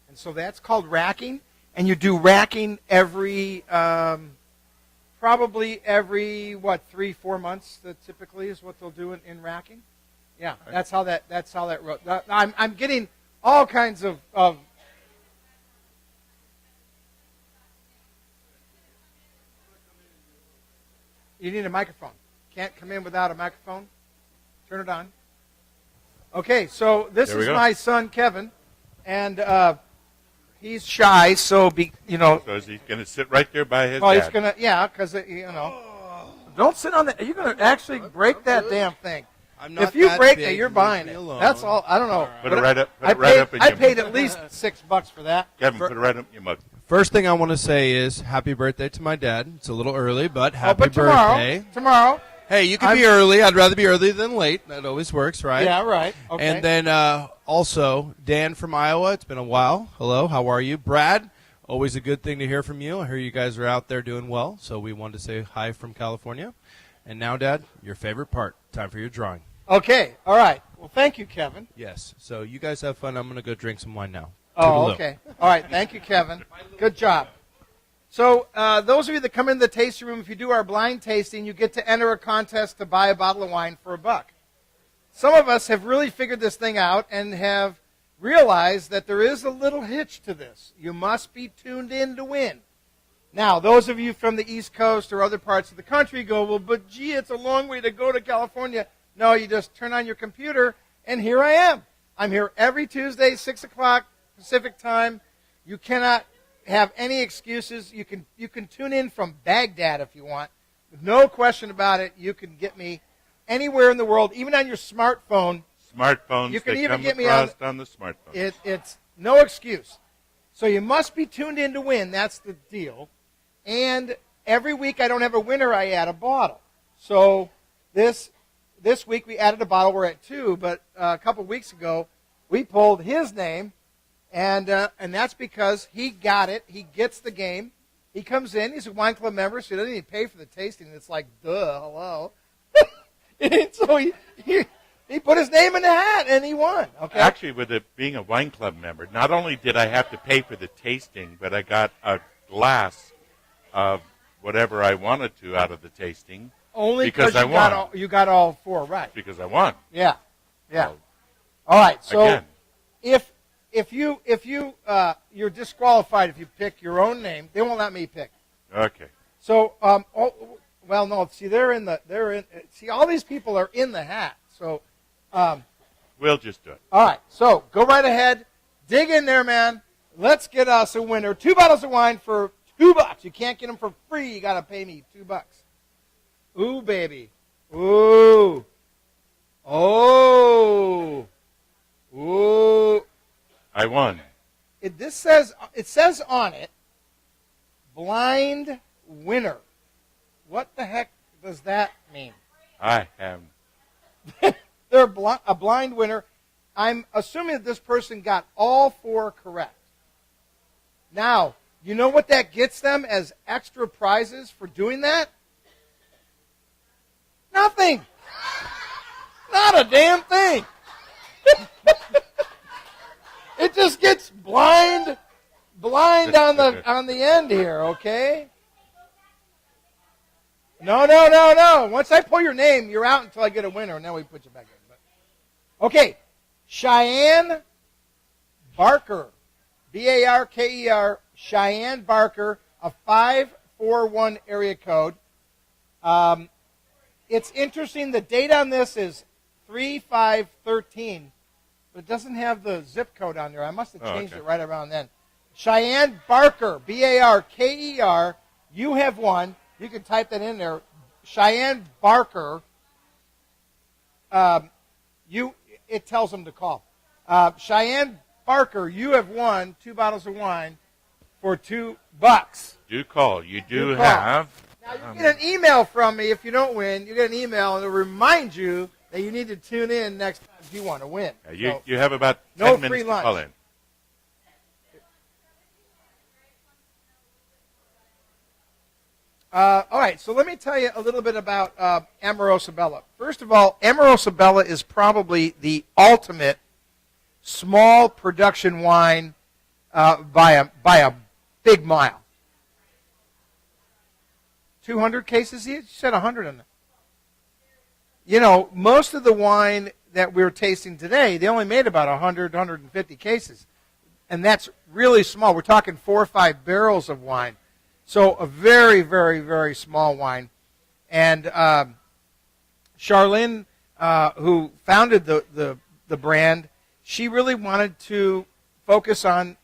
S1: And so that's called racking, and you do racking every, probably every, 3-4 months, that typically is what they'll do in racking. Yeah, that's how that wrote. I'm getting all kinds of you need a microphone. Can't come in without a microphone. Turn it on. Okay, so this is my son Kevin, and he's shy, so
S2: So is he going to sit right there by his dad?
S1: he's gonna, because don't sit on that. You're gonna actually break that damn thing. If you break it, you're buying it. That's all. I don't know.
S2: Put it right up.
S1: I paid at least $6 for that.
S2: Kevin, put it right up in your mug.
S6: First thing I want to say is happy birthday to my dad. It's a little early, but happy birthday.
S1: Tomorrow.
S6: Hey, you can be early. I'd rather be early than late. That always works, right?
S1: Yeah, right. Okay.
S6: And then also, Dan from Iowa. It's been a while. Hello, how are you? Brad, always a good thing to hear from you. I hear you guys are out there doing well, so we wanted to say hi from California. And now, Dad, your favorite part. Time for your drawing.
S1: Okay. All right. Well, thank you, Kevin.
S6: Yes. So you guys have fun. I'm going to go drink some wine now.
S1: Oh,
S6: Toodaloo.
S1: okay. All right. Thank you, Kevin. Good job. So those of you that come into the tasting room, if you do our blind tasting, you get to enter a contest to buy a bottle of wine for $1. Some of us have really figured this thing out and have realized that there is a little hitch to this. You must be tuned in to win. Now, those of you from the East Coast or other parts of the country go, well, but gee, it's a long way to go to California. No, you just turn on your computer, and here I am. I'm here every Tuesday, 6 o'clock Pacific time. You cannot have any excuses. You can tune in from Baghdad if you want. No question about it. You can get me anywhere in the world, even on your smartphone.
S2: Smartphones,
S1: You can
S2: they
S1: even
S2: come
S1: get me
S2: across on the smartphone.
S1: It's no excuse. So you must be tuned in to win. That's the deal. And every week I don't have a winner, I add a bottle. So this week we added a bottle. We're at 2, but a couple weeks ago we pulled his name, and that's because he got it. He gets the game. He comes in. He's a wine club member, so he doesn't even pay for the tasting. It's like, duh, hello. And so he put his name in the hat, and he won. Okay.
S2: Actually, with it being a wine club member, not only did I have to pay for the tasting, but I got a glass of whatever I wanted to out of the tasting.
S1: Only
S2: because I won.
S1: You got all 4 right.
S2: Because I won.
S1: Yeah.
S2: So,
S1: All right. So
S2: again.
S1: if you're disqualified if you pick your own name, they won't let me pick.
S2: Okay.
S1: So well, no. See, see, all these people are in the hat. So
S2: We'll just do it.
S1: all right. So go right ahead, dig in there, man. Let's get us a winner. 2 bottles of wine for $2. You can't get them for free. You got to pay me $2. Ooh, baby. Ooh. Oh. Ooh.
S2: I won.
S1: It says on it, blind winner. What the heck does that mean?
S2: I am.
S1: They're a blind winner. I'm assuming that this person got all 4 correct. Now, you know what that gets them as extra prizes for doing that? Nothing. Not a damn thing. It just gets blind on the end here, okay? No. Once I pull your name, you're out until I get a winner, and then we put you back in. Okay, Cheyenne Barker, Barker, Cheyenne Barker, a 541 area code. It's interesting. The date on this is 3513, but it doesn't have the zip code on there. I must have changed it right around then. Cheyenne Barker, Barker. You have won. You can type that in there. Cheyenne Barker. It tells them to call. Cheyenne Barker, you have won 2 bottles of wine for $2.
S2: Do call. You do
S1: call.
S2: have.
S1: Now, you get an email from me if you don't win. You get an email, and it'll remind you that you need to tune in next time if you want to win.
S2: You have about 10
S1: no
S2: minutes
S1: free lunch.
S2: to call in.
S1: All right, so let me tell you a little bit about Amorosa Bella. First of all, Amorosa Bella is probably the ultimate small production wine by a big mile. 200 cases? You said 100 in there. You know, most of the wine that we're tasting today, they only made about 100, 150 cases. And that's really small. We're talking 4 or 5 barrels of wine. So a very, very, very small wine. And Charlene, who founded the brand, she really wanted to focus on,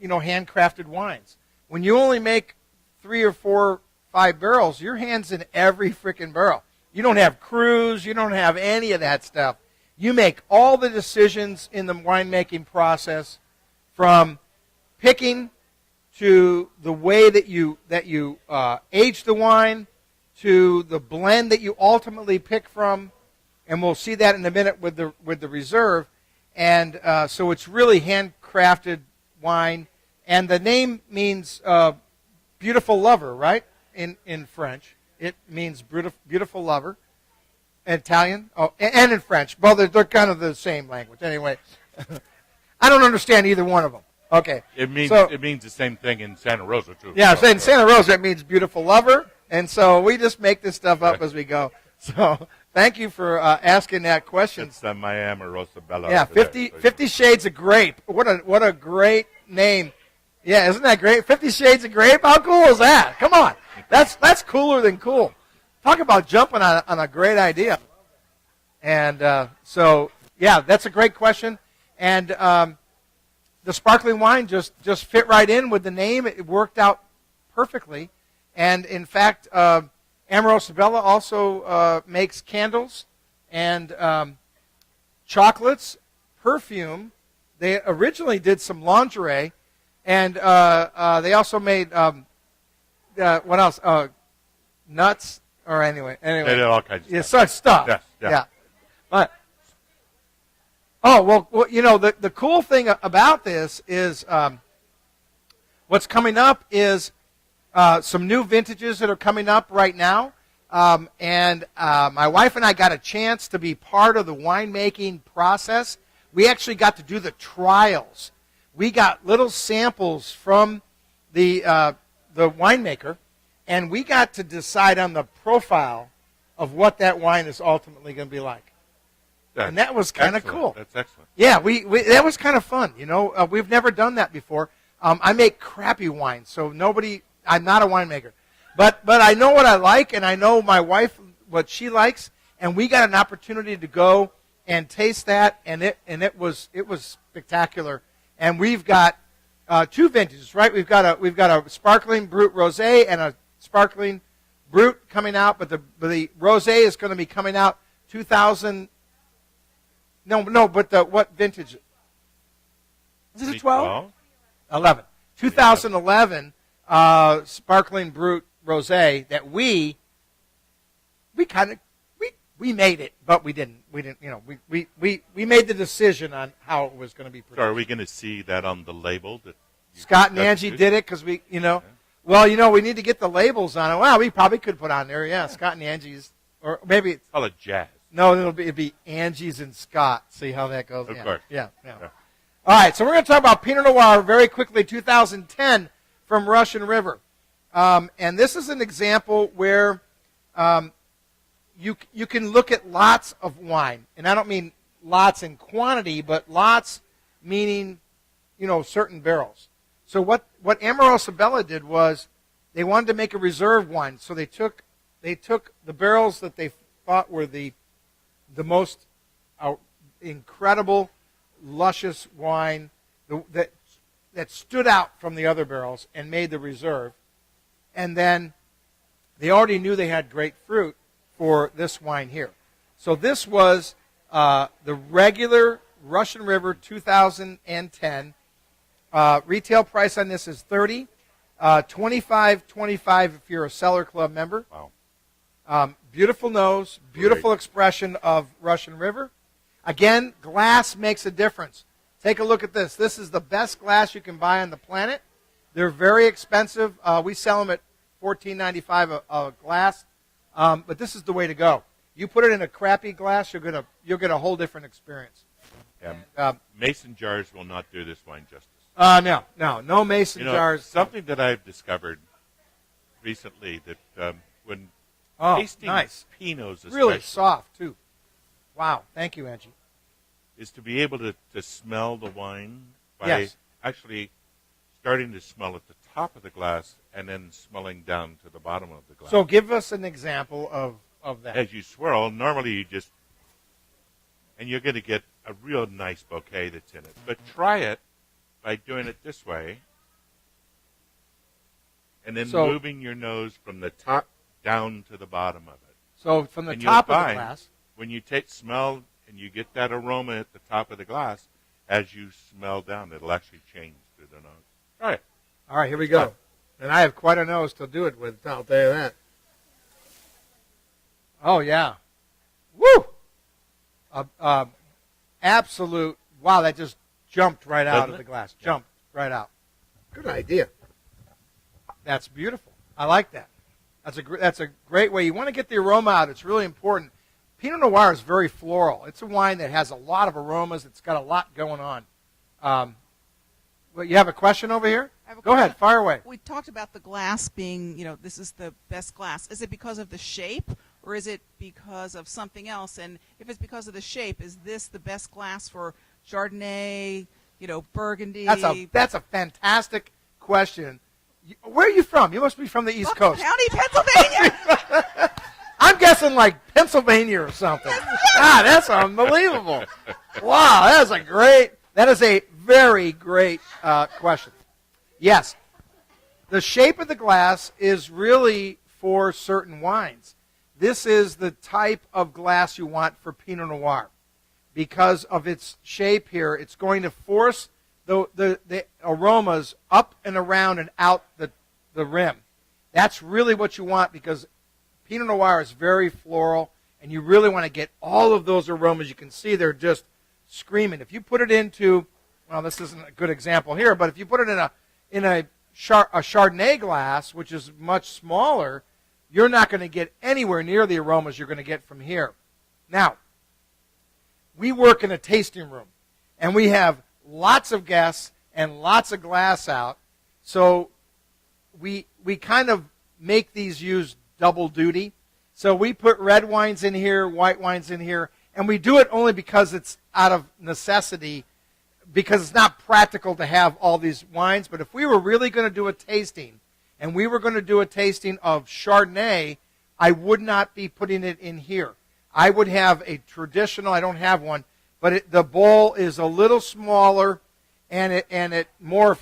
S1: handcrafted wines. When you only make 3 or 4, 5 barrels, your hand's in every freaking barrel. You don't have crews. You don't have any of that stuff. You make all the decisions in the winemaking process, from picking to the way that you age the wine, to the blend that you ultimately pick from, and we'll see that in a minute with the Reserve. And so it's really handcrafted wine, and the name means beautiful lover, right? In French, it means beautiful lover. Italian, and in French. Well, they're kind of the same language. Anyway, I don't understand either one of them. Okay.
S2: It means
S1: So-
S2: it means the same thing in Santa Rosa too.
S1: Yeah,
S2: So,
S1: in Santa Rosa, it means beautiful lover. And so we just make this stuff up as we go. So thank you for asking that question.
S2: It's my Amorosa Bella.
S1: Yeah,
S2: over there.
S1: 50 Shades of Grape. What a great name. Yeah, isn't that great? 50 Shades of Grape? How cool is that? Come on. That's cooler than cool. Talk about jumping on a great idea. And so, yeah, that's a great question. And the sparkling wine just fit right in with the name. It worked out perfectly. And, in fact, Amorosa Bella also makes candles and chocolates, perfume. They originally did some lingerie. And they also made, what else? Nuts. Or anyway.
S2: They did all kinds of
S1: Yeah,
S2: stuff.
S1: such stuff.
S2: Yes, yeah.
S1: Yeah. But, well, you know, the cool thing about this is what's coming up is some new vintages that are coming up right now. And my wife and I got a chance to be part of the winemaking process. We actually got to do the trials. We got little samples from the winemaker, and we got to decide on the profile of what that wine is ultimately going to be like. And that was kind of cool.
S2: That's excellent.
S1: Yeah, we that was kind of fun. You know, we've never done that before. I make crappy wine, so I'm not a winemaker. But I know what I like, and I know my wife what she likes, and we got an opportunity to go and taste that, and it was spectacular. And we've got two vintages, right? We've got a sparkling Brut Rose and a sparkling Brut coming out, but the Rose is going to be coming out 2000. No, but what vintage? Is it a 12? 11. 2011 sparkling Brut Rose that we made it, but we didn't. You know, we made the decision on how it was going to be produced.
S2: So are we going to see that on the label? That
S1: Scott and Angie did it because we, well, we need to get the labels on it. Well, we probably could put on there, yeah, Scott and Angie's, or maybe it's,
S2: Call it jazz.
S1: no, it'd be Angie's and Scott. See how that goes.
S2: Of
S1: yeah.
S2: course.
S1: Yeah. All right, so we're going to talk about Pinot Noir very quickly, 2010 from Russian River. And this is an example where you can look at lots of wine. And I don't mean lots in quantity, but lots meaning, certain barrels. So what Amorosa Bella did was they wanted to make a reserve wine. So they took the barrels that they thought were the most incredible, luscious wine that stood out from the other barrels and made the reserve. And then they already knew they had great fruit for this wine here. So this was the regular Russian River 2010. Retail price on this is $30, $25 if you're a Cellar Club member.
S2: Wow.
S1: Beautiful nose, beautiful expression of Russian River. Again, glass makes a difference. Take a look at this. This is the best glass you can buy on the planet. They're very expensive. We sell them at $14.95 a glass, but this is the way to go. You put it in a crappy glass, you'll get a whole different experience.
S2: Yeah. Mason jars will not do this wine justice.
S1: No mason jars.
S2: Something that I've discovered recently that when tasting
S1: nice.
S2: Pinots, especially,
S1: Really soft too. Wow, thank you, Angie.
S2: is to be able to smell the wine by
S1: Yes.
S2: actually starting to smell at the top of the glass and then smelling down to the bottom of the glass.
S1: So give us an example of that.
S2: As you swirl, normally you just, and you're going to get a real nice bouquet that's in it. But try it by doing it this way, and then
S1: So-
S2: moving your nose from the top down to the bottom of it.
S1: So from the
S2: And
S1: top
S2: you'll
S1: of the
S2: find
S1: glass.
S2: when you smell and you get that aroma at the top of the glass, as you smell down, it'll actually change through the nose. Try it.
S1: All right, here we go. And I have quite a nose to do it with, I'll tell you that. Oh, yeah. Woo! Absolute, wow, that just jumped right out
S2: Doesn't
S1: of the
S2: it?
S1: glass.
S2: Yeah.
S1: Jumped right out. Good idea. That's beautiful. I like that. That's a great way. You want to get the aroma out. It's really important. Pinot Noir is very floral. It's a wine that has a lot of aromas. It's got a lot going on. Well, you have a question over here?
S5: I have a
S1: Go ahead,
S5: question.
S1: fire away.
S5: We talked about the glass being, this is the best glass. Is it because of the shape, or is it because of something else? And if it's because of the shape, is this the best glass for Chardonnay, Burgundy?
S1: That's a fantastic question. Where are you from? You must be from the East
S5: Bucks
S1: Coast.
S5: County, Pennsylvania.
S1: I'm guessing like Pennsylvania or something. That's unbelievable. Wow, that is a very great question. Yes, the shape of the glass is really for certain wines. This is the type of glass you want for Pinot Noir. Because of its shape here, it's going to force the aromas up and around and out the rim. That's really what you want, because Pinot Noir is very floral, and you really want to get all of those aromas. You can see they're just screaming. If you put it into, well, this isn't a good example here, but if you put it in a Chardonnay glass, which is much smaller, you're not going to get anywhere near the aromas you're going to get from here. Now, we work in a tasting room, and we have lots of guests and lots of glass out, so we kind of make these use double duty. So we put red wines in here, white wines in here, and we do it only because it's out of necessity, because it's not practical to have all these wines. But if we were really going to do a tasting, and we were going to do a tasting of Chardonnay, I would not be putting it in here. I would have a traditional, I don't have one, but the bowl is a little smaller, and it more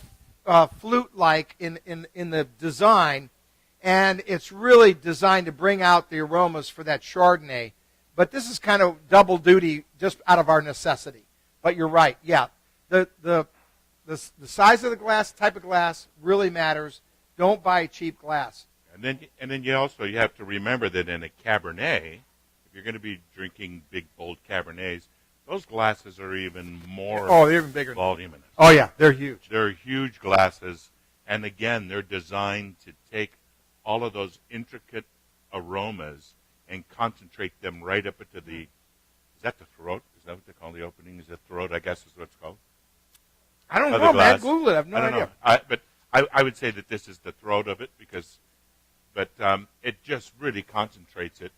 S1: flute-like in the design, and it's really designed to bring out the aromas for that Chardonnay. But this is kind of double duty just out of our necessity. But you're right, yeah. The size of the glass, type of glass, really matters. Don't buy cheap glass.
S2: And then you have to remember that in a Cabernet, if you're going to be drinking big, bold Cabernets, those glasses are even more
S1: they're even bigger.
S2: voluminous.
S1: Oh, yeah, they're huge.
S2: They're huge glasses, and again, they're designed to take all of those intricate aromas and concentrate them right up into the, is that the throat? Is that what they call the opening? Is it throat, I guess is what it's called?
S1: I don't
S2: Of
S1: know,
S2: the
S1: man.
S2: glass.
S1: Google it. I have no
S2: I don't
S1: idea.
S2: know. But I would say that this is the throat of it, but it just really concentrates it,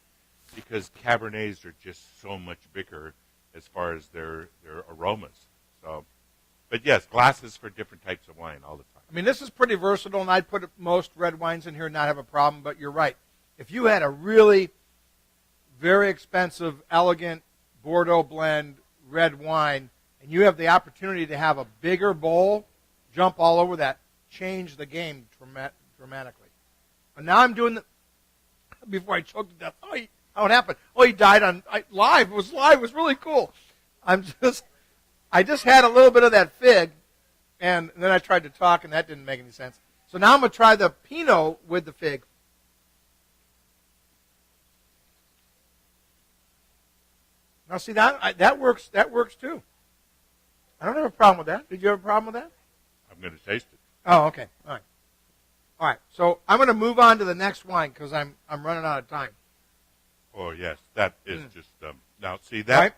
S2: because Cabernets are just so much bigger as far as their aromas. So, but yes, glasses for different types of wine all the time.
S1: I mean, this is pretty versatile, and I'd put most red wines in here and not have a problem, but you're right. If you had a really very expensive, elegant Bordeaux blend red wine, and you have the opportunity to have a bigger bowl, jump all over that, change the game dramatically. But now I'm doing before I choked to death. How it happened? He died on live. It was live. It was really cool. I just had a little bit of that fig, and then I tried to talk, and that didn't make any sense. So now I'm going to try the Pinot with the fig. Now see, that works. That works too. I don't have a problem with that. Did you have a problem with that?
S2: I'm going to taste it.
S1: Oh, okay. All right. So I'm going to move on to the next wine because I'm running out of time.
S2: Oh yes, that is just now. See that
S1: Right?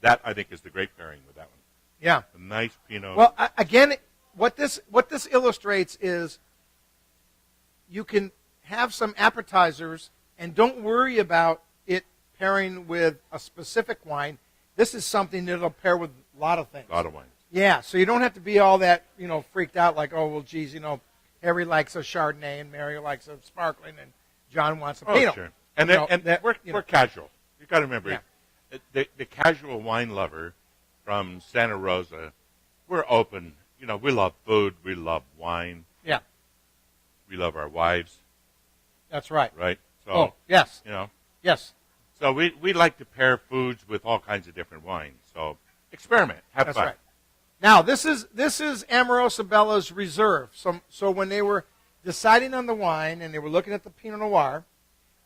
S2: that I think is the great pairing with that one.
S1: Yeah.
S2: A nice Pinot.
S1: Well, again, what this illustrates is you can have some appetizers and don't worry about it pairing with a specific wine. This is something that'll pair with a lot of things.
S2: A lot of wines.
S1: Yeah, so you don't have to be all that, freaked out like, oh, well, geez, Harry likes a Chardonnay and Mary likes a sparkling and John wants a Pinot.
S2: Sure. And we're casual. You got to remember, the casual wine lover from Santa Rosa, we're open. We love food. We love wine.
S1: Yeah,
S2: We love our wives.
S1: that's right.
S2: Right? So,
S1: yes, yes.
S2: So we like to pair foods with all kinds of different wines. So experiment. Have
S1: That's
S2: fun.
S1: right. Now, this is Amorosa Bella's Reserve. So when they were deciding on the wine and they were looking at the Pinot Noir,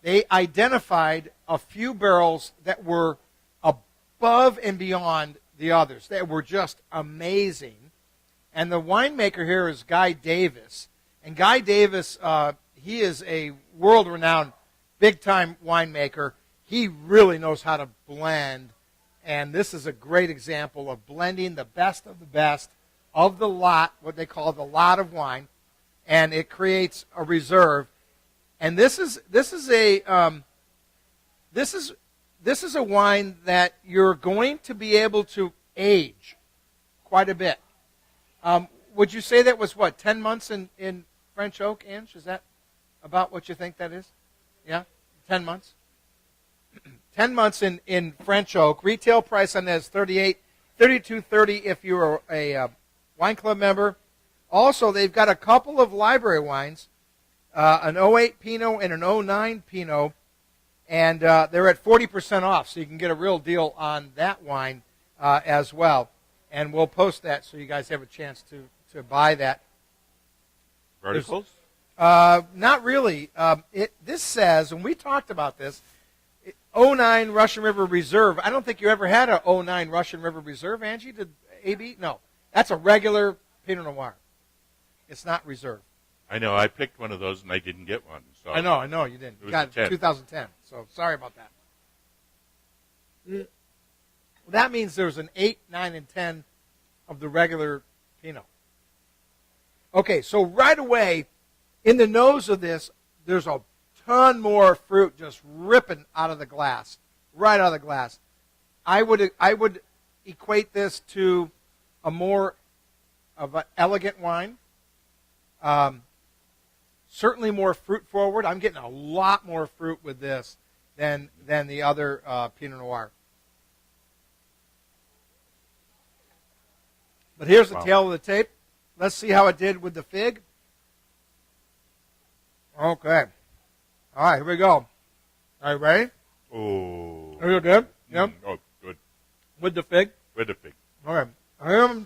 S1: they identified a few barrels that were above and beyond the others. They were just amazing. And the winemaker here is Guy Davis. And Guy Davis, he is a world-renowned, big-time winemaker. He really knows how to blend. And this is a great example of blending the best of of the lot, what they call the lot of wine, and it creates a reserve. And this is a wine that you're going to be able to age quite a bit. Would you say that was, 10 months in French oak, Ange? Is that about what you think that is? Yeah? 10 months? 10 months in French oak. Retail price on that is $32.30 if you're a wine club member. Also, they've got a couple of library wines, an 08 Pinot and an 09 Pinot, and they're at 40% off, so you can get a real deal on that wine as well. And we'll post that so you guys have a chance to buy that.
S2: Verticals?
S1: Not really. This says, and we talked about this, 09 Russian River Reserve. I don't think you ever had a 09 Russian River Reserve, Angie. Did AB? No. That's a regular Pinot Noir. It's not Reserve.
S2: I know. I picked one of those and I didn't get one. So
S1: I know you didn't. You got it in 2010. So sorry about that. That means there's an 8, 9, and 10 of the regular Pinot. Okay, so right away, in the nose of this, there's a ton more fruit just ripping out of the glass, right out of the glass. I would equate this to a more of an elegant wine. Certainly more fruit forward. I'm getting a lot more fruit with this than the other Pinot Noir. But here's the tail of the tape. Let's see how it did with the fig. Okay. All right, here we go. Are you ready?
S2: Oh.
S1: Are you good? Yep.
S2: Oh, good.
S1: With the fig?
S2: With the fig.
S1: All right.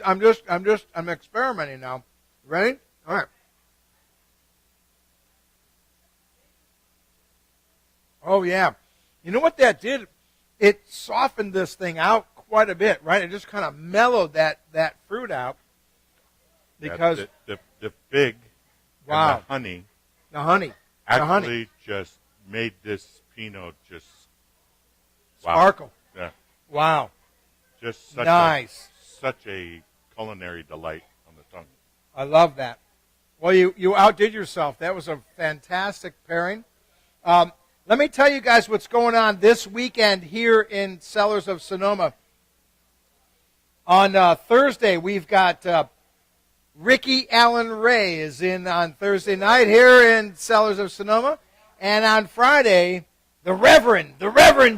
S1: I'm experimenting now. Ready? All right. Oh, yeah. You know what that did? It softened this thing out quite a bit, right? It just kind of mellowed that fruit out. Because
S2: the fig
S1: wow.
S2: and the honey
S1: actually
S2: just made this Pinot just
S1: sparkle.
S2: Wow. Yeah.
S1: Wow.
S2: Just such a culinary delight on the tongue.
S1: I love that. Well, you outdid yourself. That was a fantastic pairing. Let me tell you guys what's going on this weekend here in Cellars of Sonoma. On Thursday, we've got Ricky Allen Ray is in on Thursday night here in Cellars of Sonoma. And on Friday, the Reverend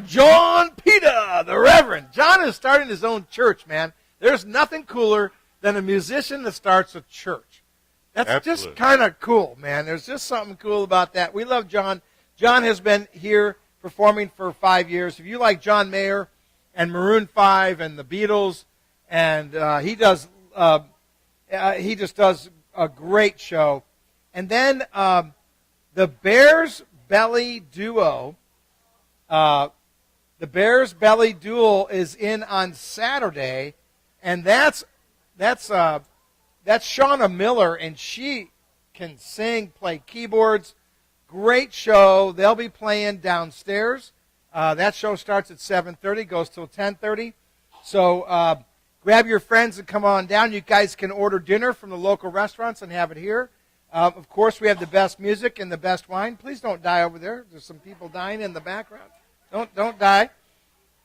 S1: John Pita, the Reverend. John is starting his own church, man. There's nothing cooler than a musician that starts a church. That's
S2: Absolutely.
S1: Just kind of cool, man. There's just something cool about that. We love John. John has been here performing for 5 years. If you like John Mayer and Maroon 5 and the Beatles, and he just does a great show. And then the Bears Belly Duo, the Bears Belly Duel is in on Saturday, and that's Shauna Miller, and she can sing, play keyboards. Great show. They'll be playing downstairs. That show starts at 7:30, goes till 10:30. So grab your friends and come on down. You guys can order dinner from the local restaurants and have it here. Of course, we have the best music and the best wine. Please don't die over there. There's some people dying in the background. Don't die.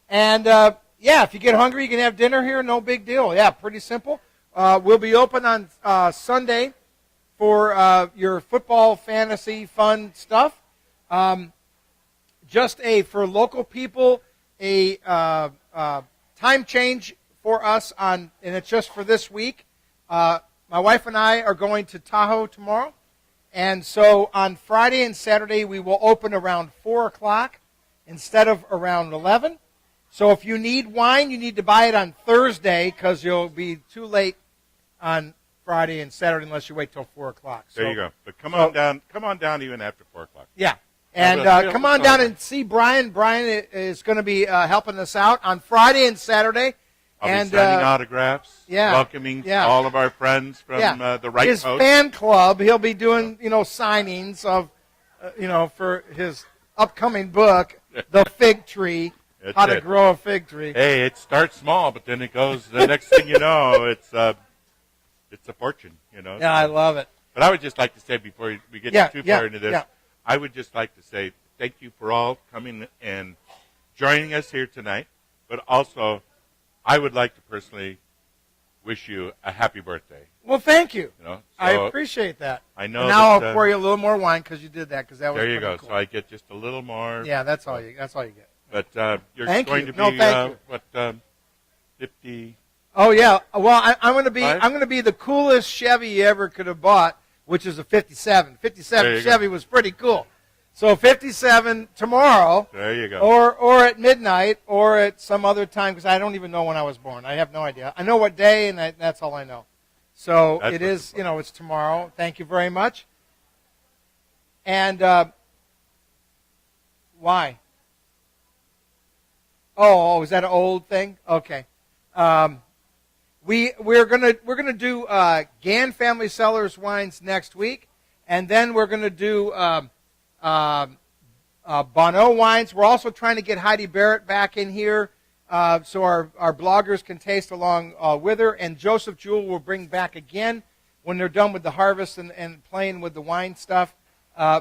S1: And if you get hungry, you can have dinner here. No big deal. Yeah, pretty simple. We'll be open on Sunday for your football, fantasy, fun stuff. For local people, a time change for us and it's just for this week. My wife and I are going to Tahoe tomorrow, and so on Friday and Saturday we will open around 4 o'clock instead of around 11. So if you need wine, you need to buy it on Thursday because you'll be too late on Friday and Saturday unless you wait till 4 o'clock.
S2: There you go. But come on down even after 4 o'clock.
S1: Yeah. And come on down and see Brian. Brian is going to be helping us out on Friday and Saturday.
S2: I'll be signing autographs, welcoming all of our friends from the right
S1: his
S2: coast.
S1: Fan club. He'll be doing signings of for his upcoming book, The Fig Tree, How to Grow a Fig Tree.
S2: Hey, it starts small, but then it goes. The next thing you know, it's it's a fortune, you know.
S1: Yeah, I love it.
S2: But I would just like to say before we get too far into this, I would just like to say thank you for all coming and joining us here tonight. But also, I would like to personally wish you a happy birthday.
S1: Well, thank you.
S2: You know, so
S1: I appreciate that.
S2: I know.
S1: And now
S2: that,
S1: I'll pour you a little more wine because you did that. Because that was
S2: there you go.
S1: cool.
S2: So I get just a little more.
S1: Yeah, that's all you. That's all you get.
S2: But you're
S1: Thank
S2: going
S1: you.
S2: to
S1: No,
S2: be
S1: thank you.
S2: what 50.
S1: Oh yeah. Well, I'm going to be.
S2: Five?
S1: I'm going to be the coolest Chevy you ever could have bought, which is a '57. '57 Chevy was pretty cool. So 57 tomorrow.
S2: There you go.
S1: Or at midnight, or at some other time, because I don't even know when I was born. I have no idea. I know what day, and that's all I know. So it is. You know, it's tomorrow. Thank you very much. And why? Oh, is that an old thing? Okay. We're gonna do Gann Family Cellars wines next week, and then we're gonna do Bonneau wines. We're also trying to get Heidi Barrett back in here, so our bloggers can taste along with her. And Joseph Jewell will bring back again when they're done with the harvest and playing with the wine stuff,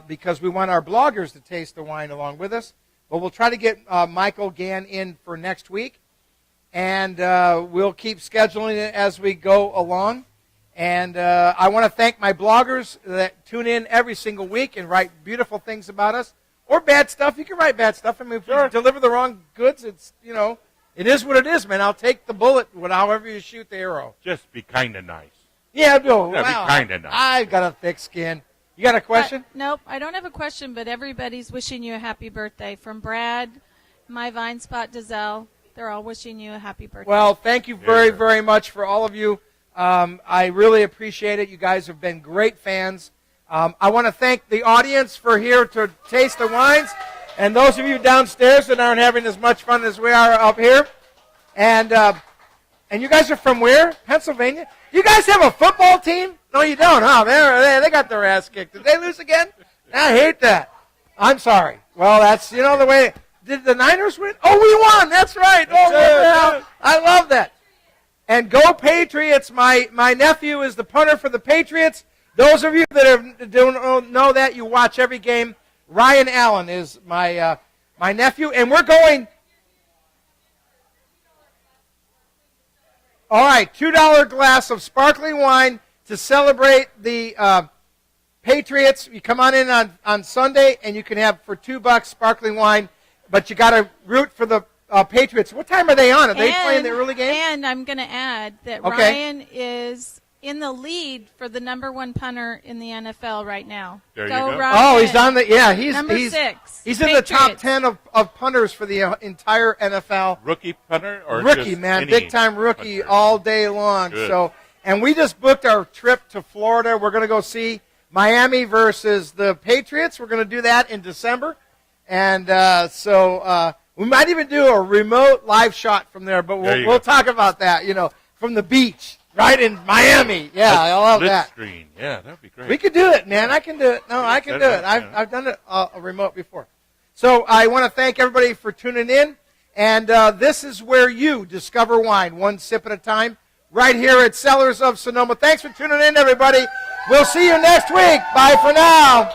S1: because we want our bloggers to taste the wine along with us. But we'll try to get Michael Gann in for next week. And we'll keep scheduling it as we go along. And I want to thank my bloggers that tune in every single week and write beautiful things about us. Or bad stuff. You can write bad stuff. I mean, if you deliver the wrong goods, it's, you know, it is what it is, man. I'll take the bullet however you shoot the arrow.
S2: Just be kind of nice.
S1: Yeah, no,
S2: be kind of nice.
S1: I've got a thick skin. You got a question?
S4: Nope, I don't have a question, but everybody's wishing you a happy birthday. From Brad, My Vine Spot, Dizelle, they're all wishing you a happy birthday.
S1: Well, thank you very, very much for all of you. I really appreciate it. You guys have been great fans. I want to thank the audience for here to taste the wines, and those of you downstairs that aren't having as much fun as we are up here. And you guys are from where? Pennsylvania? You guys have a football team? No, you don't, huh? They got their ass kicked. Did they lose again? I hate that. I'm sorry. Well, that's, you know, the way. Did the Niners win? Oh, we won. That's right. Oh, I love that. And go Patriots. My nephew is the punter for the Patriots. Those of you that don't know that, you watch every game. Ryan Allen is my nephew. And we're going. All right, $2 glass of sparkling wine to celebrate the Patriots. You come on in on Sunday, and you can have for $2 sparkling wine, but you got to root for the Patriots. What time are they on? Are they playing the early game?
S4: And I'm going to add that Ryan is in the lead for the #1 punter in the NFL right now.
S2: There you go.
S4: Ryan.
S1: Oh, he's on the he's
S4: number
S1: he's
S4: 6.
S1: He's in the top 10 of punters for the entire NFL.
S2: Rookie punter or
S1: rookie,
S2: just
S1: man,
S2: any
S1: big time rookie
S2: punter?
S1: all day long.
S2: Good.
S1: So, and we just booked our trip to Florida. We're going to go see Miami versus the Patriots. We're going to do that in December, and so we might even do a remote live shot from there. But we'll talk about that. You know, from the beach. Right in Miami. Yeah, I love that.
S2: Screen. Yeah, that would be great.
S1: We could do it, man. I can do it. No, I can do it. I've done it a remote before. So I want to thank everybody for tuning in. And this is where you discover wine, one sip at a time, right here at Cellars of Sonoma. Thanks for tuning in, everybody. We'll see you next week. Bye for now.